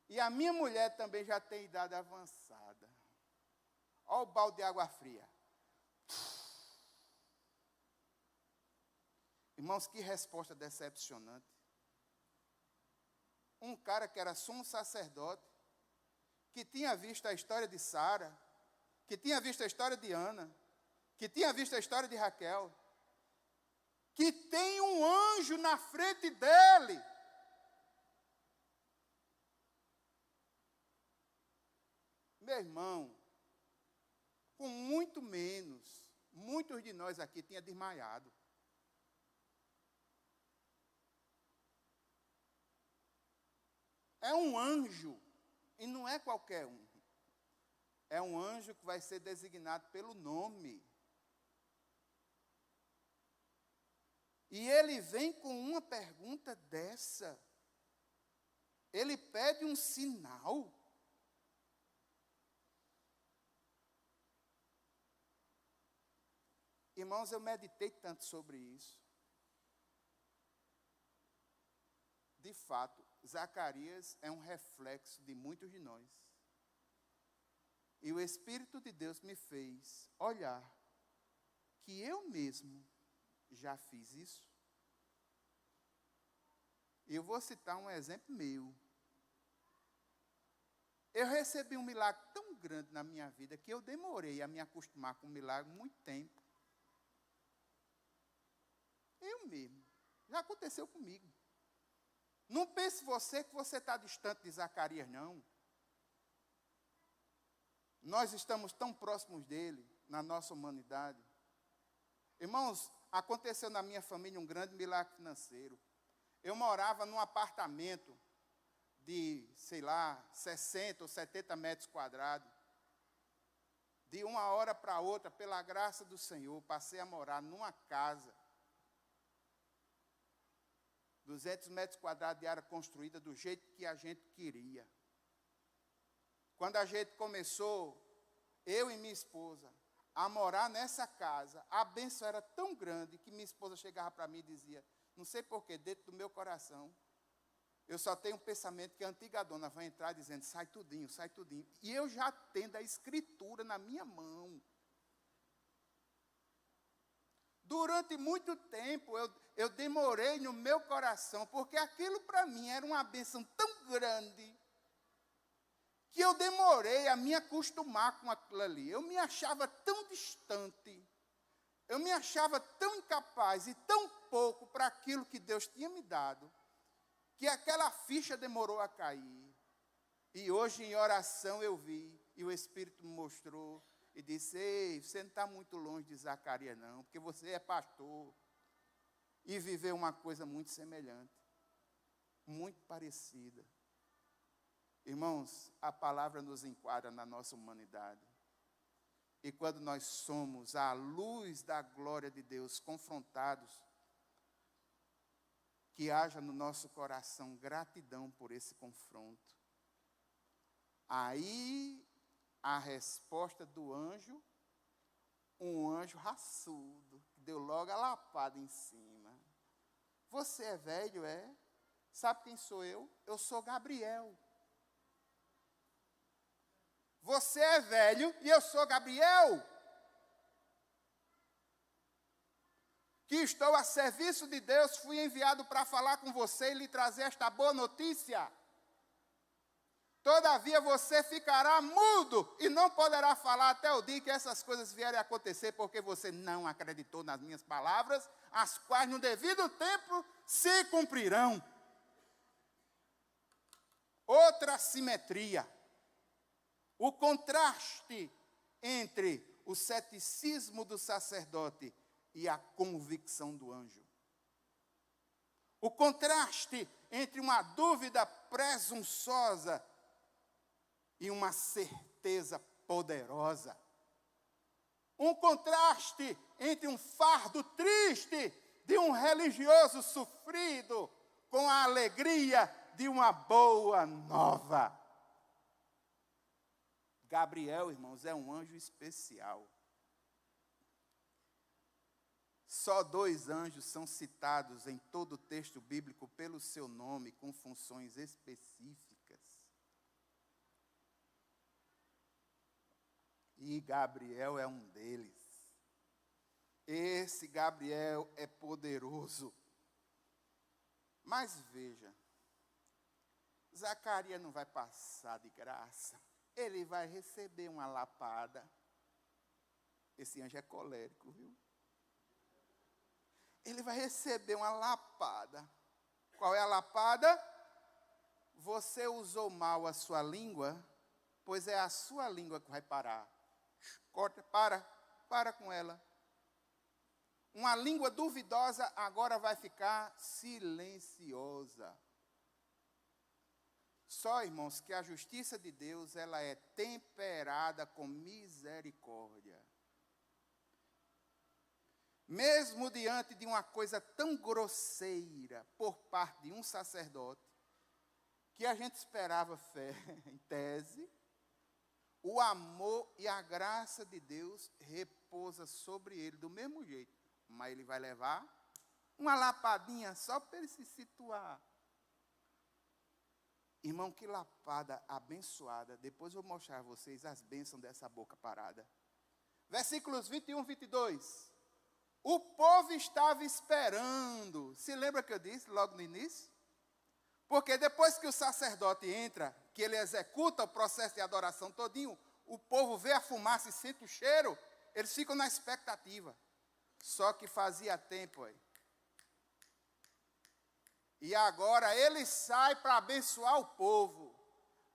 E a minha mulher também já tem idade avançada. Olha o balde de água fria. Irmãos, que resposta decepcionante. Um cara que era sumo sacerdote, que tinha visto a história de Sara, que tinha visto a história de Ana, que tinha visto a história de Raquel, que tem um anjo na frente dele. Meu irmão, com muito menos, muitos de nós aqui tinham desmaiado. É um anjo, e não é qualquer um. É um anjo que vai ser designado pelo nome. E ele vem com uma pergunta dessa. Ele pede um sinal. Irmãos, eu meditei tanto sobre isso. De fato, Zacarias é um reflexo de muitos de nós. E o Espírito de Deus me fez olhar que eu mesmo já fiz isso. E eu vou citar um exemplo meu. Eu recebi um milagre tão grande na minha vida que eu demorei a me acostumar com o milagre muito tempo. Eu mesmo. Já aconteceu comigo. Não pense você que você está distante de Zacarias, não. Nós estamos tão próximos dele, na nossa humanidade. Irmãos, aconteceu na minha família um grande milagre financeiro. Eu morava num apartamento de, 60 ou 70 metros quadrados. De uma hora para outra, pela graça do Senhor, passei a morar numa casa 200 metros quadrados de área construída do jeito que a gente queria. Quando a gente começou, eu e minha esposa, a morar nessa casa, a bênção era tão grande que minha esposa chegava para mim e dizia, não sei porquê, dentro do meu coração, eu só tenho um pensamento que a antiga dona vai entrar dizendo, sai tudinho, sai tudinho. E eu já tendo a escritura na minha mão. Durante muito tempo, eu demorei no meu coração, porque aquilo para mim era uma bênção tão grande, que eu demorei a me acostumar com aquilo ali. Eu me achava tão distante, eu me achava tão incapaz e tão pouco para aquilo que Deus tinha me dado, que aquela ficha demorou a cair. E hoje em oração eu vi, e o Espírito me mostrou, e disse, ei, você não está muito longe de Zacarias não, porque você é pastor, e viveu uma coisa muito semelhante, muito parecida. Irmãos, a palavra nos enquadra na nossa humanidade. E quando nós somos à luz da glória de Deus confrontados, que haja no nosso coração gratidão por esse confronto. Aí, a resposta do anjo, um anjo raçudo, que deu logo a lapada em cima. Você é velho, é? Sabe quem sou eu? Eu sou Gabriel. Você é velho e eu sou Gabriel, que estou a serviço de Deus, fui enviado para falar com você e lhe trazer esta boa notícia. Todavia você ficará mudo e não poderá falar até o dia que essas coisas vierem a acontecer, porque você não acreditou nas minhas palavras, as quais no devido tempo se cumprirão. Outra simetria. O contraste entre o ceticismo do sacerdote e a convicção do anjo. O contraste entre uma dúvida presunçosa e uma certeza poderosa. Um contraste entre um fardo triste de um religioso sofrido com a alegria de uma boa nova. Gabriel, irmãos, é um anjo especial. Só 2 anjos são citados em todo o texto bíblico pelo seu nome, com funções específicas. E Gabriel é um deles. Esse Gabriel é poderoso. Mas veja, Zacarias não vai passar de graça. Ele vai receber uma lapada. Esse anjo é colérico, viu? Ele vai receber uma lapada. Qual é a lapada? Você usou mal a sua língua, pois é a sua língua que vai parar. Corta, para com ela. Uma língua duvidosa agora vai ficar silenciosa. Só, irmãos, que a justiça de Deus, ela é temperada com misericórdia. Mesmo diante de uma coisa tão grosseira por parte de um sacerdote, que a gente esperava fé, em tese, o amor e a graça de Deus repousa sobre ele do mesmo jeito. Mas ele vai levar uma lapadinha só para ele se situar. Irmão, que lapada abençoada. Depois eu vou mostrar a vocês as bênçãos dessa boca parada. Versículos 21 e 22. O povo estava esperando. Se lembra que eu disse logo no início? Porque depois que o sacerdote entra, que ele executa o processo de adoração todinho, o povo vê a fumaça e sente o cheiro, eles ficam na expectativa. Só que fazia tempo aí. E agora ele sai para abençoar o povo,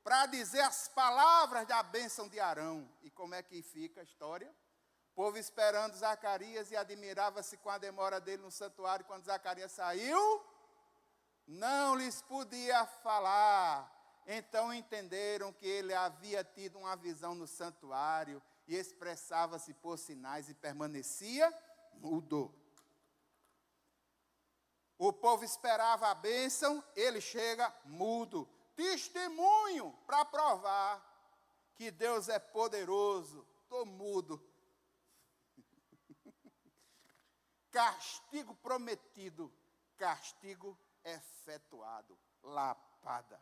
para dizer as palavras da bênção de Arão. E como é que fica a história? O povo esperando Zacarias e admirava-se com a demora dele no santuário. Quando Zacarias saiu, não lhes podia falar. Então entenderam que ele havia tido uma visão no santuário e expressava-se por sinais e permanecia mudo. O povo esperava a bênção, ele chega mudo. Testemunho para provar que Deus é poderoso. Estou mudo. Castigo prometido, castigo efetuado, lapada.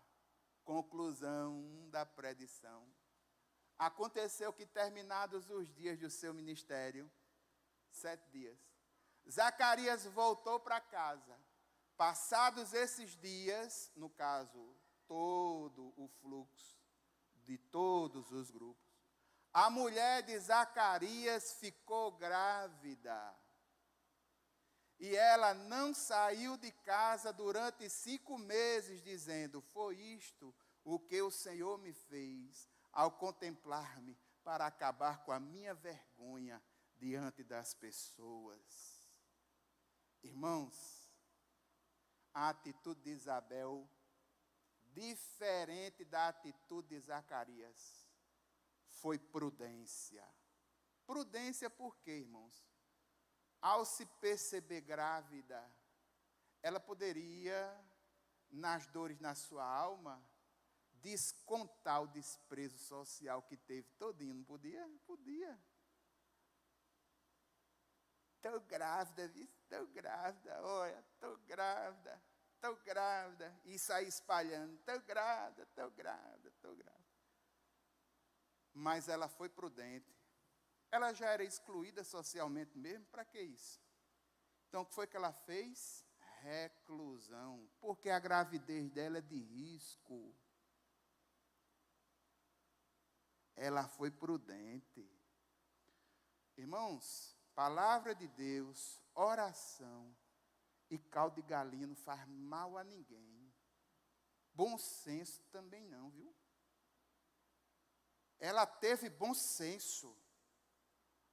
Conclusão da predição. Aconteceu que, terminados os dias do seu ministério, 7 dias, Zacarias voltou para casa. Passados esses dias, no caso, todo o fluxo de todos os grupos, a mulher de Zacarias ficou grávida. E ela não saiu de casa durante 5 meses, dizendo: foi isto o que o Senhor me fez ao contemplar-me para acabar com a minha vergonha diante das pessoas. Irmãos, a atitude de Isabel, diferente da atitude de Zacarias, foi prudência. Prudência por quê, irmãos? Ao se perceber grávida, ela poderia, nas dores na sua alma, descontar o desprezo social que teve todinho. Não podia? Podia. Estou grávida, viu? Estou grávida, olha, estou grávida. E sair espalhando, estou grávida, estou grávida, estou grávida. Mas ela foi prudente. Ela já era excluída socialmente mesmo, para que isso? Então, o que foi que ela fez? Reclusão, porque a gravidez dela é de risco. Ela foi prudente. Irmãos, palavra de Deus, oração e caldo de galinha não faz mal a ninguém. Bom senso também não, viu? Ela teve bom senso.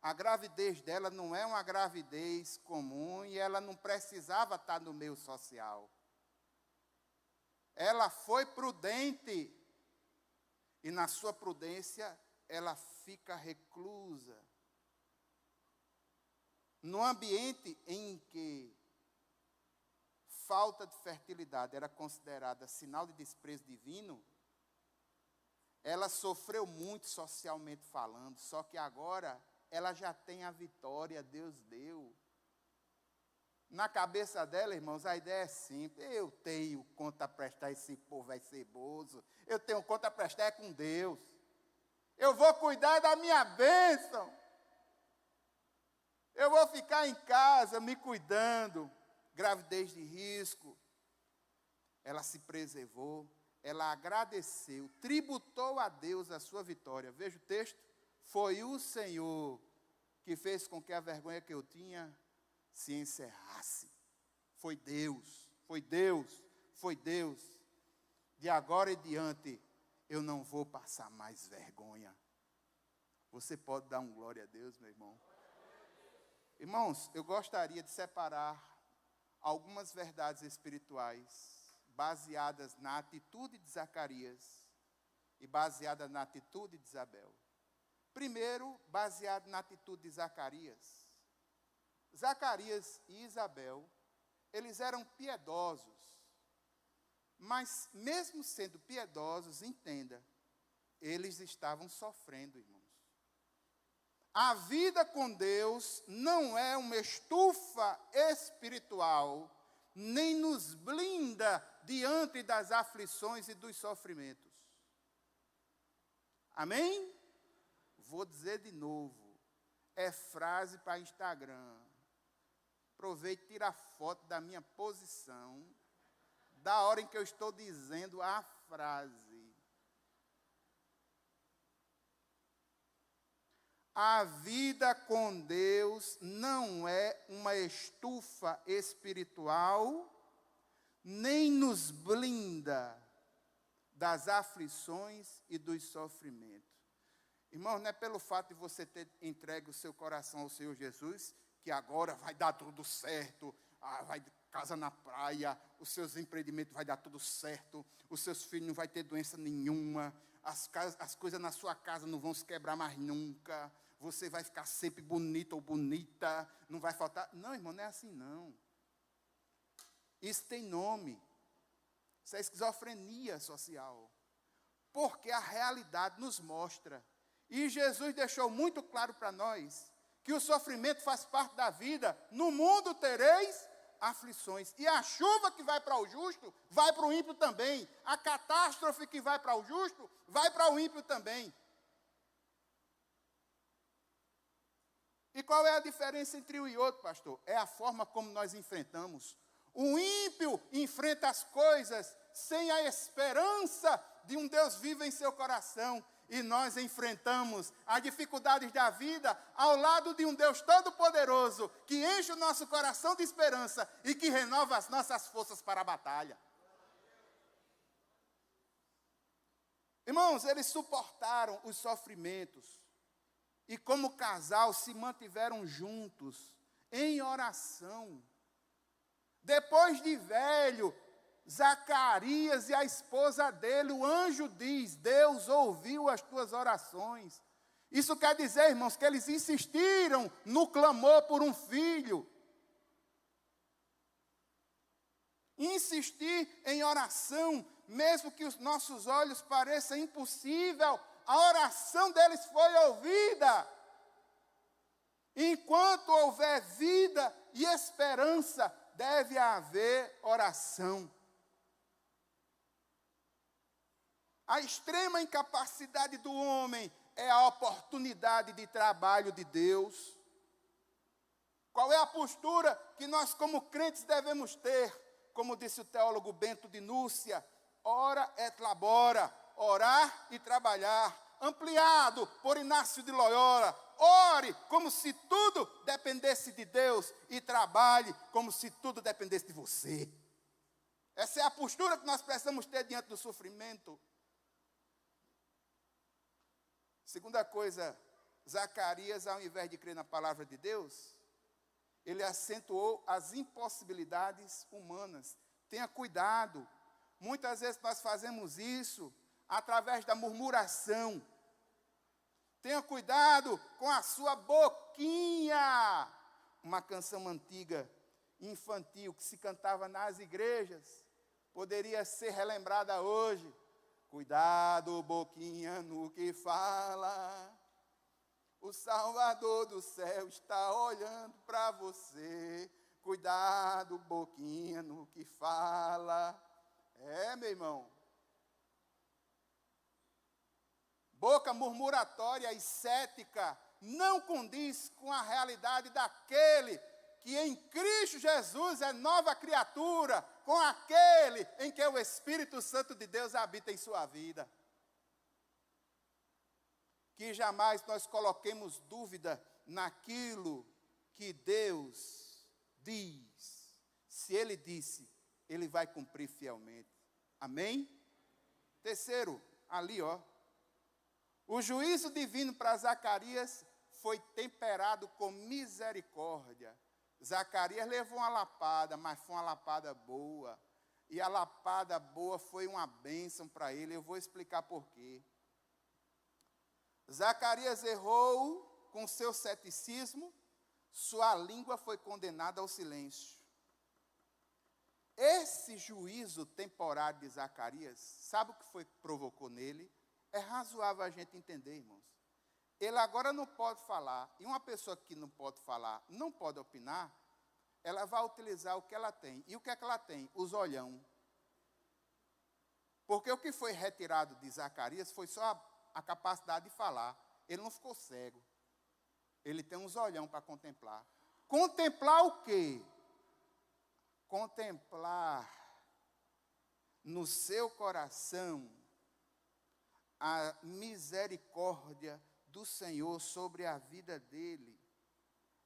A gravidez dela não é uma gravidez comum e ela não precisava estar no meio social. Ela foi prudente e na sua prudência ela fica reclusa. No ambiente em que falta de fertilidade era considerada sinal de desprezo divino, ela sofreu muito socialmente falando, só que agora ela já tem a vitória, Deus deu. Na cabeça dela, irmãos, a ideia é simples. Eu tenho conta a prestar, esse povo é ceboso. Eu tenho conta a prestar com Deus. Eu vou cuidar da minha bênção. Eu vou ficar em casa me cuidando. Gravidez de risco. Ela se preservou, ela agradeceu, tributou a Deus a sua vitória. Veja o texto. Foi o Senhor que fez com que a vergonha que eu tinha se encerrasse. Foi Deus, foi Deus, foi Deus. De agora em diante, eu não vou passar mais vergonha. Você pode dar um glória a Deus, meu irmão? Irmãos, eu gostaria de separar algumas verdades espirituais baseadas na atitude de Zacarias e baseada na atitude de Isabel. Primeiro, baseado na atitude de Zacarias. Zacarias e Isabel, eles eram piedosos, mas mesmo sendo piedosos, entenda, eles estavam sofrendo, irmãos. A vida com Deus não é uma estufa espiritual, nem nos blinda diante das aflições e dos sofrimentos. Amém? Vou dizer de novo, é frase para Instagram. Aproveite e tira a foto da minha posição, da hora em que eu estou dizendo a frase. A vida com Deus não é uma estufa espiritual, nem nos blinda das aflições e dos sofrimentos. Irmão, não é pelo fato de você ter entregue o seu coração ao Senhor Jesus, que agora vai dar tudo certo, vai casa na praia, os seus empreendimentos vai dar tudo certo, os seus filhos não vai ter doença nenhuma, as coisas na sua casa não vão se quebrar mais nunca, você vai ficar sempre bonito ou bonita, não vai faltar. Não, irmão, não é assim não. Isso tem nome. Isso é esquizofrenia social. Porque a realidade nos mostra. E Jesus deixou muito claro para nós que o sofrimento faz parte da vida. No mundo tereis aflições. E a chuva que vai para o justo, vai para o ímpio também. A catástrofe que vai para o justo, vai para o ímpio também. E qual é a diferença entre um e outro, pastor? É a forma como nós enfrentamos. O ímpio enfrenta as coisas sem a esperança de um Deus vivo em seu coração. E nós enfrentamos as dificuldades da vida ao lado de um Deus todo-poderoso que enche o nosso coração de esperança e que renova as nossas forças para a batalha. Irmãos, eles suportaram os sofrimentos e como casal se mantiveram juntos em oração. Depois de velho, Zacarias e a esposa dele, o anjo diz: Deus ouviu as tuas orações. Isso quer dizer, irmãos, que eles insistiram no clamor por um filho. Insistir em oração, mesmo que os nossos olhos pareçam impossível, a oração deles foi ouvida. Enquanto houver vida e esperança, deve haver oração. A extrema incapacidade do homem é a oportunidade de trabalho de Deus. Qual é a postura que nós como crentes devemos ter? Como disse o teólogo Bento de Núcia, ora et labora, orar e trabalhar. Ampliado por Inácio de Loyola, ore como se tudo dependesse de Deus e trabalhe como se tudo dependesse de você. Essa é a postura que nós precisamos ter diante do sofrimento. Segunda coisa, Zacarias, ao invés de crer na palavra de Deus, ele acentuou as impossibilidades humanas. Tenha cuidado. Muitas vezes nós fazemos isso através da murmuração. Tenha cuidado com a sua boquinha. Uma canção antiga, infantil, que se cantava nas igrejas, poderia ser relembrada hoje, Cuidado, boquinha, no que fala. O Salvador do céu está olhando para você. Cuidado, boquinha, no que fala. É, meu irmão. Boca murmuratória e cética não condiz com a realidade daquele que em Cristo Jesus é nova criatura, com aquele em que o Espírito Santo de Deus habita em sua vida. Que jamais nós coloquemos dúvida naquilo que Deus diz. Se Ele disse, Ele vai cumprir fielmente. Amém? Terceiro, ali ó. O juízo divino para Zacarias foi temperado com misericórdia. Zacarias levou uma lapada, mas foi uma lapada boa. E a lapada boa foi uma bênção para ele. Eu vou explicar por quê. Zacarias errou com seu ceticismo, sua língua foi condenada ao silêncio. Esse juízo temporário de Zacarias, sabe o que foi que provocou nele? É razoável a gente entender, irmãos. Ele agora não pode falar, e uma pessoa que não pode falar, não pode opinar, ela vai utilizar o que ela tem. E o que é que ela tem? Os olhão. Porque o que foi retirado de Zacarias foi só a capacidade de falar. Ele não ficou cego. Ele tem uns olhão para contemplar. Contemplar o quê? Contemplar no seu coração a misericórdia do Senhor sobre a vida dele,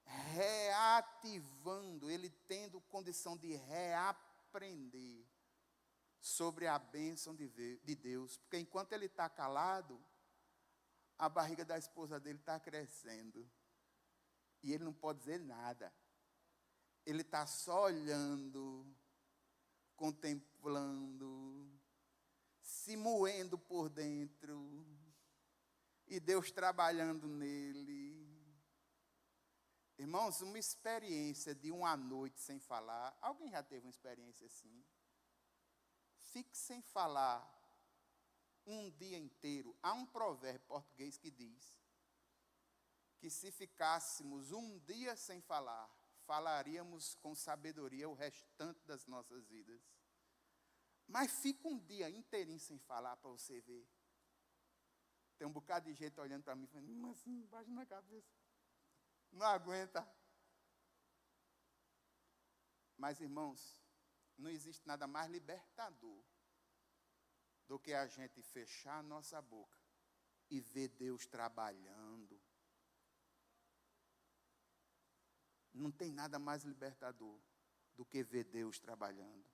reativando, ele tendo condição de reaprender sobre a bênção de Deus, porque enquanto ele está calado, a barriga da esposa dele está crescendo, e ele não pode dizer nada, ele está só olhando, contemplando, se moendo por dentro, e Deus trabalhando nele. Irmãos, uma experiência de uma noite sem falar, alguém já teve uma experiência assim? Fique sem falar um dia inteiro. Há um provérbio português que diz que se ficássemos um dia sem falar, falaríamos com sabedoria o restante das nossas vidas. Mas fica um dia inteirinho sem falar para você ver. Tem um bocado de gente olhando para mim, falando, mas assim, embaixo na cabeça. Não aguenta. Mas, irmãos, não existe nada mais libertador do que a gente fechar a nossa boca e ver Deus trabalhando. Não tem nada mais libertador do que ver Deus trabalhando.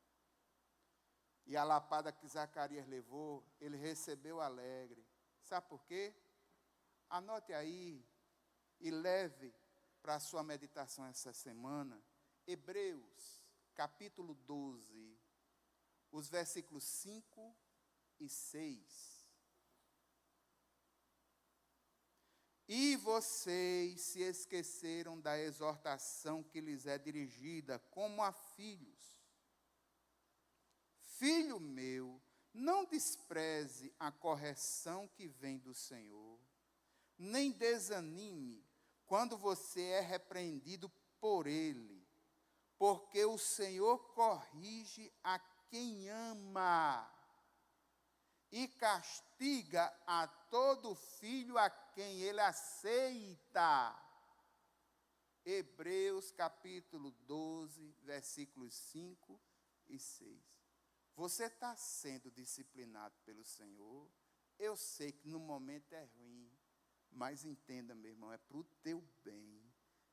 E a lapada que Zacarias levou, ele recebeu alegre. Sabe por quê? Anote aí e leve para a sua meditação essa semana, Hebreus, capítulo 12, os versículos 5 e 6. E vocês se esqueceram da exortação que lhes é dirigida como a filhos. Filho meu, não despreze a correção que vem do Senhor, nem desanime quando você é repreendido por Ele, porque o Senhor corrige a quem ama e castiga a todo filho a quem Ele aceita. Hebreus capítulo 12, versículos 5 e 6. Você está sendo disciplinado pelo Senhor. Eu sei que no momento é ruim, mas entenda, meu irmão, é para o teu bem.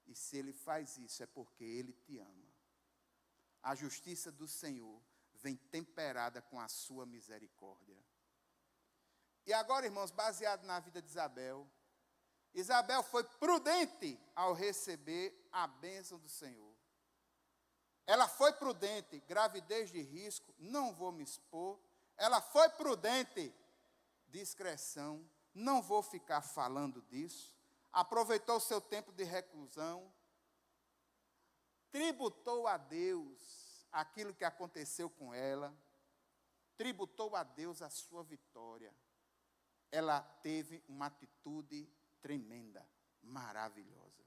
E se Ele faz isso, é porque Ele te ama. A justiça do Senhor vem temperada com a sua misericórdia. E agora, irmãos, baseado na vida de Isabel, Isabel foi prudente ao receber a bênção do Senhor. Ela foi prudente, gravidez de risco, não vou me expor. Ela foi prudente, discrição, não vou ficar falando disso. Aproveitou o seu tempo de reclusão. Tributou a Deus aquilo que aconteceu com ela. tributou a Deus a sua vitória. Ela teve uma atitude tremenda, maravilhosa.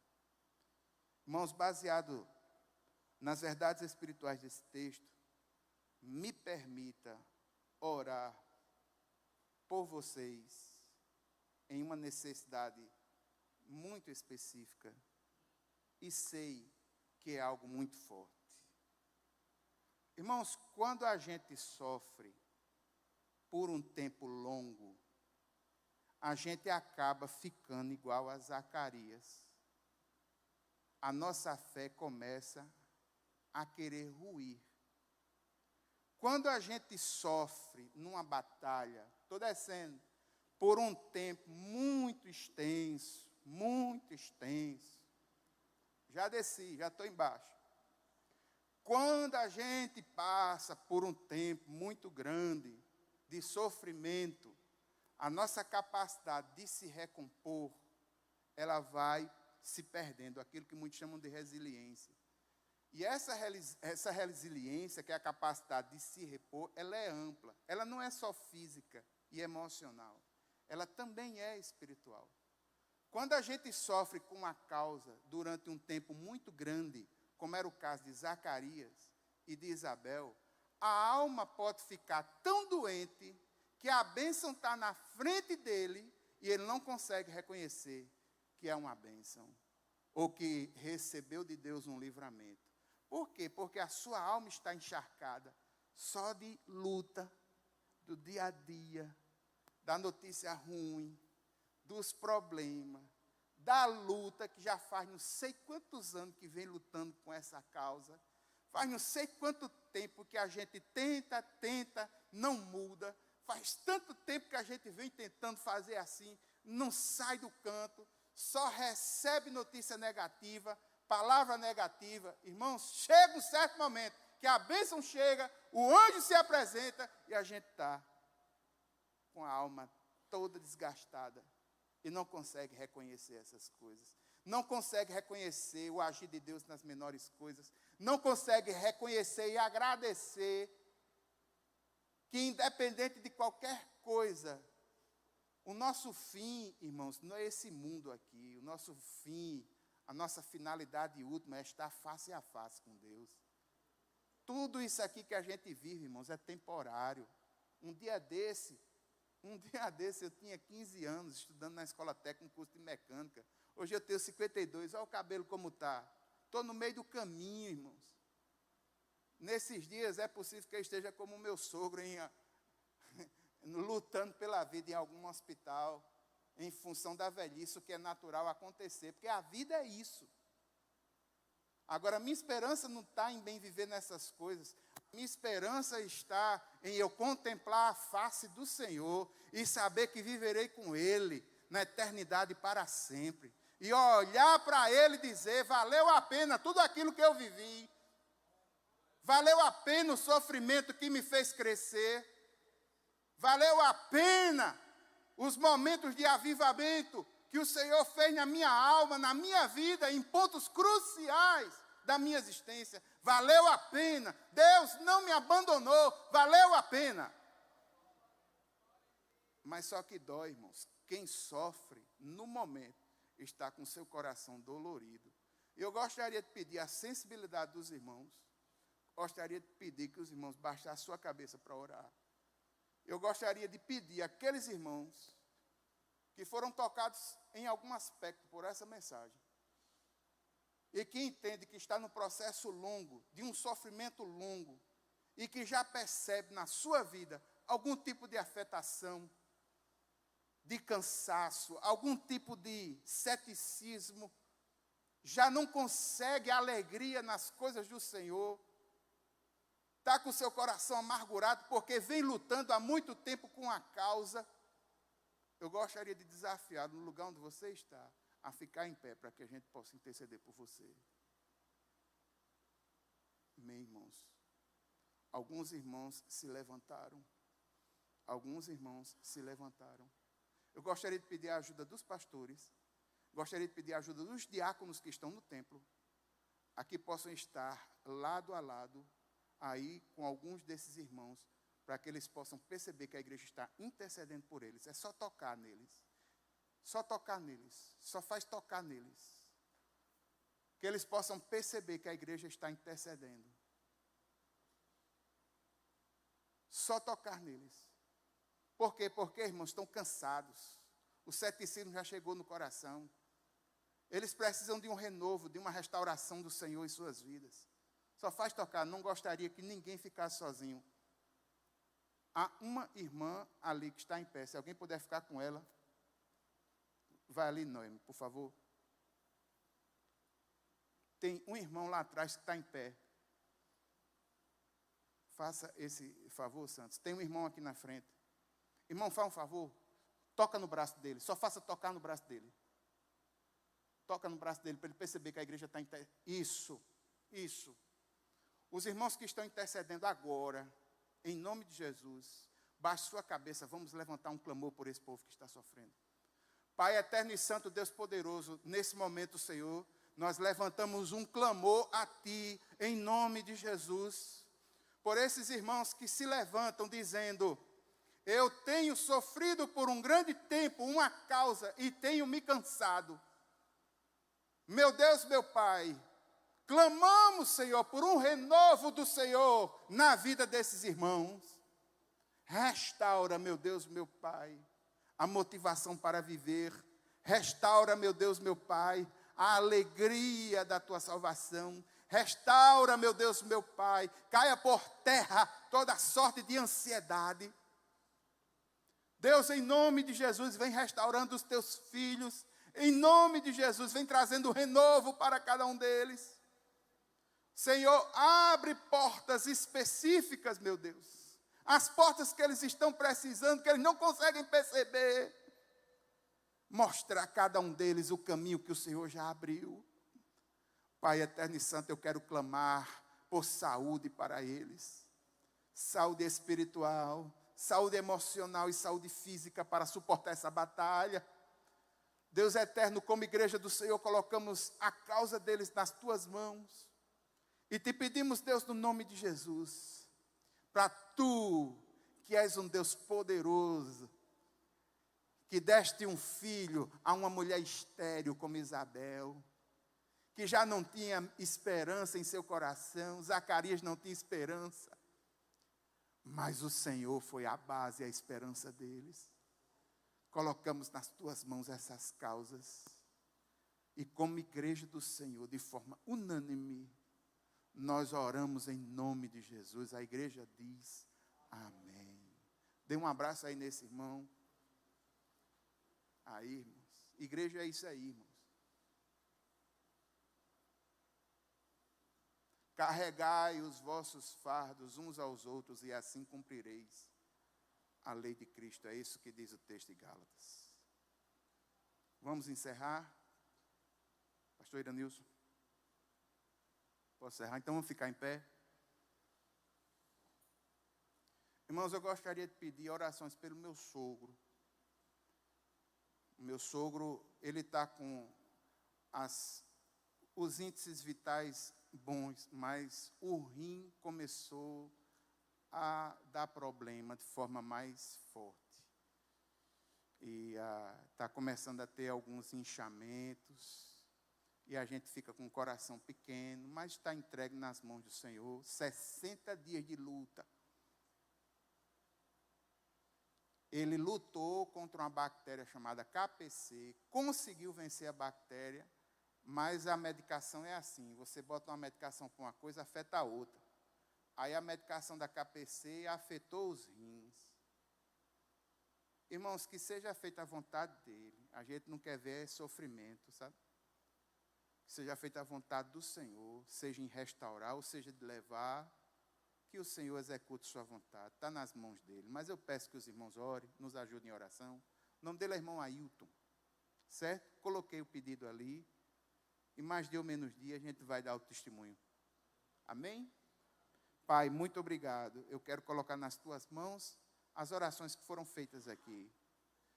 Irmãos, baseado nas verdades espirituais desse texto, me permita orar por vocês em uma necessidade muito específica, e sei que é algo muito forte. Irmãos, quando a gente sofre por um tempo longo, a gente acaba ficando igual a Zacarias. A nossa fé começa a querer ruir. Quando a gente sofre numa batalha, estou descendo, por um tempo muito extenso, já desci, já estou embaixo. Quando a gente passa por um tempo muito grande de sofrimento, a nossa capacidade de se recompor, ela vai se perdendo, aquilo que muitos chamam de resiliência. E essa resiliência, que é a capacidade de se repor, ela é ampla. Ela não é só física e emocional. Ela também é espiritual. Quando a gente sofre com uma causa durante um tempo muito grande, como era o caso de Zacarias e de Isabel, a alma pode ficar tão doente que a bênção está na frente dele e ele não consegue reconhecer que é uma bênção, ou que recebeu de Deus um livramento. Por quê? Porque a sua alma está encharcada só de luta, do dia a dia, da notícia ruim, dos problemas, da luta, que já faz não sei quantos anos que vem lutando com essa causa, faz não sei quanto tempo que a gente tenta, não muda, faz tanto tempo que a gente vem tentando fazer assim, não sai do canto, só recebe notícia negativa, palavra negativa. Irmãos, chega um certo momento que a bênção chega, o anjo se apresenta e a gente está com a alma toda desgastada e não consegue reconhecer essas coisas. Não consegue reconhecer o agir de Deus nas menores coisas. Não consegue reconhecer e agradecer que, independente de qualquer coisa, o nosso fim, irmãos, não é esse mundo aqui. O nosso fim, a nossa finalidade última é estar face a face com Deus. Tudo isso aqui que a gente vive, irmãos, é temporário. Um dia desse eu tinha 15 anos, estudando na escola técnica, um curso de mecânica. Hoje eu tenho 52, olha o cabelo como está. Estou no meio do caminho, irmãos. Nesses dias é possível que eu esteja como o meu sogro, lutando pela vida em algum hospital, em função da velhice, o que é natural acontecer, porque a vida é isso. Agora, minha esperança não está em bem viver nessas coisas. Minha esperança está em eu contemplar a face do Senhor e saber que viverei com Ele na eternidade para sempre. E olhar para Ele e dizer, valeu a pena tudo aquilo que eu vivi. Valeu a pena o sofrimento que me fez crescer. Valeu a pena os momentos de avivamento que o Senhor fez na minha alma, na minha vida, em pontos cruciais da minha existência. Valeu a pena. Deus não me abandonou. Valeu a pena. Mas só que dói, irmãos. Quem sofre no momento está com seu coração dolorido. Eu gostaria de pedir a sensibilidade dos irmãos. Gostaria de pedir que os irmãos baixassem a sua cabeça para orar. Eu gostaria de pedir àqueles irmãos que foram tocados em algum aspecto por essa mensagem, e que entende que está no processo longo, de um sofrimento longo, e que já percebe na sua vida algum tipo de afetação, de cansaço, algum tipo de ceticismo, já não consegue alegria nas coisas do Senhor, está com o seu coração amargurado porque vem lutando há muito tempo com a causa. Eu gostaria de desafiar, no lugar onde você está, a ficar em pé para que a gente possa interceder por você. Amém, irmãos? Alguns irmãos se levantaram. Eu gostaria de pedir a ajuda dos pastores, gostaria de pedir a ajuda dos diáconos que estão no templo, a que possam estar lado a lado, aí com alguns desses irmãos, para que eles possam perceber que a igreja está intercedendo por eles. É só tocar neles. Só tocar neles. Só faz tocar neles. Que eles possam perceber que a igreja está intercedendo. Só tocar neles. Por quê? Porque, irmãos, estão cansados. O ceticismo já chegou no coração. Eles precisam de um renovo, de uma restauração do Senhor em suas vidas. Só faz tocar. Não gostaria que ninguém ficasse sozinho. Há uma irmã ali que está em pé. Se alguém puder ficar com ela, vai ali, Noemi, por favor. Tem um irmão lá atrás que está em pé. Faça esse favor, Santos. Tem um irmão aqui na frente. Irmão, faz um favor. Toca no braço dele. Só faça tocar no braço dele. Toca no braço dele para ele perceber que a igreja está intercedendo. Isso. Os irmãos que estão intercedendo agora, em nome de Jesus, baixe sua cabeça, vamos levantar um clamor por esse povo que está sofrendo. Pai eterno e santo, Deus poderoso, nesse momento, Senhor, nós levantamos um clamor a Ti, em nome de Jesus, por esses irmãos que se levantam dizendo: eu tenho sofrido por um grande tempo uma causa e tenho me cansado. Meu Deus, meu Pai, clamamos, Senhor, por um renovo do Senhor na vida desses irmãos. Restaura, meu Deus, meu Pai, a motivação para viver. Restaura, meu Deus, meu Pai, a alegria da Tua salvação. Restaura, meu Deus, meu Pai, caia por terra toda sorte de ansiedade. Deus, em nome de Jesus, vem restaurando os Teus filhos. Em nome de Jesus, vem trazendo renovo para cada um deles. Senhor, abre portas específicas, meu Deus. As portas que eles estão precisando, que eles não conseguem perceber. Mostra a cada um deles o caminho que o Senhor já abriu. Pai eterno e santo, eu quero clamar por saúde para eles. Saúde espiritual, saúde emocional e saúde física para suportar essa batalha. Deus eterno, como igreja do Senhor, colocamos a causa deles nas Tuas mãos. E te pedimos, Deus, no nome de Jesus, para Tu, que és um Deus poderoso, que deste um filho a uma mulher estéril como Isabel, que já não tinha esperança em seu coração, Zacarias não tinha esperança, mas o Senhor foi a base e a esperança deles. Colocamos nas Tuas mãos essas causas. E como igreja do Senhor, de forma unânime, nós oramos em nome de Jesus. A igreja diz amém. Dê um abraço aí nesse irmão. Aí, irmãos. Igreja é isso aí, irmãos. Carregai os vossos fardos uns aos outros e assim cumprireis a lei de Cristo. É isso que diz o texto de Gálatas. Vamos encerrar? Pastor Iranilson? Posso encerrar? Então vamos ficar em pé. Irmãos, eu gostaria de pedir orações pelo meu sogro. O meu sogro, ele está com os índices vitais bons, mas o rim começou a dar problema de forma mais forte. E está começando a ter alguns inchamentos. E a gente fica com o coração pequeno, mas está entregue nas mãos do Senhor. 60 dias de luta. Ele lutou contra uma bactéria chamada KPC, conseguiu vencer a bactéria, mas a medicação é assim, você bota uma medicação para uma coisa, afeta a outra. Aí a medicação da KPC afetou os rins. Irmãos, que seja feita a vontade dele. A gente não quer ver sofrimento, sabe? Que seja feita a vontade do Senhor, seja em restaurar, ou seja de levar, que o Senhor execute sua vontade. Está nas mãos dele. Mas eu peço que os irmãos orem, nos ajudem em oração. O nome dele é irmão Ailton. Certo? Coloquei o pedido ali. E mais de ou menos dia a gente vai dar o testemunho. Amém? Pai, muito obrigado. Eu quero colocar nas Tuas mãos as orações que foram feitas aqui.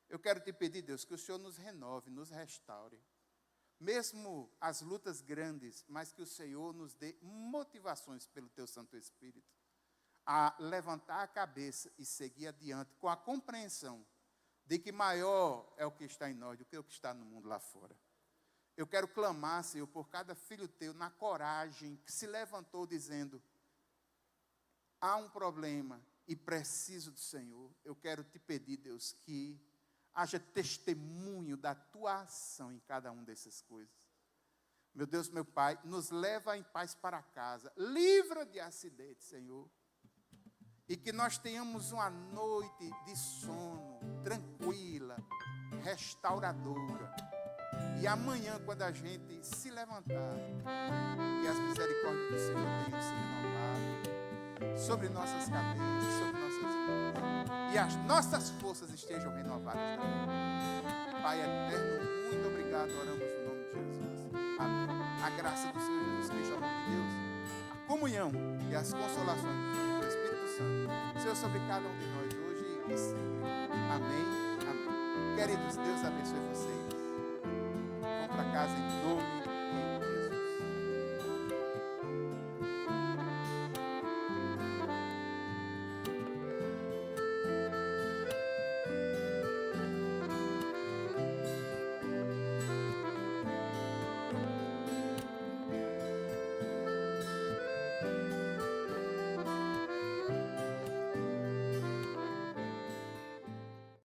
Eu quero te pedir, Deus, que o Senhor nos renove, nos restaure. Mesmo as lutas grandes, mas que o Senhor nos dê motivações pelo Teu Santo Espírito. a levantar a cabeça e seguir adiante com a compreensão de que maior é o que está em nós do que o que está no mundo lá fora. Eu quero clamar, Senhor, por cada filho teu, na coragem que se levantou dizendo: há um problema e preciso do Senhor. Eu quero te pedir, Deus, que haja testemunho da tua ação em cada uma dessas coisas. Meu Deus, meu Pai, nos leva em paz para casa. Livra de acidente, Senhor. E que nós tenhamos uma noite de sono tranquila, restauradora. E amanhã, quando a gente se levantar, que as misericórdias do Senhor tenham se renovado sobre nossas cabeças, sobre nossas vidas. E as nossas forças estejam renovadas também. Pai eterno, muito obrigado. Oramos no nome de Jesus. Amém. A graça do Senhor Jesus Cristo, o amor de Deus, a comunhão e as consolações do Espírito Santo, Senhor, sobre cada um de nós hoje e sempre. Amém. Amém. Queridos, Deus abençoe vocês. Vão para casa em nome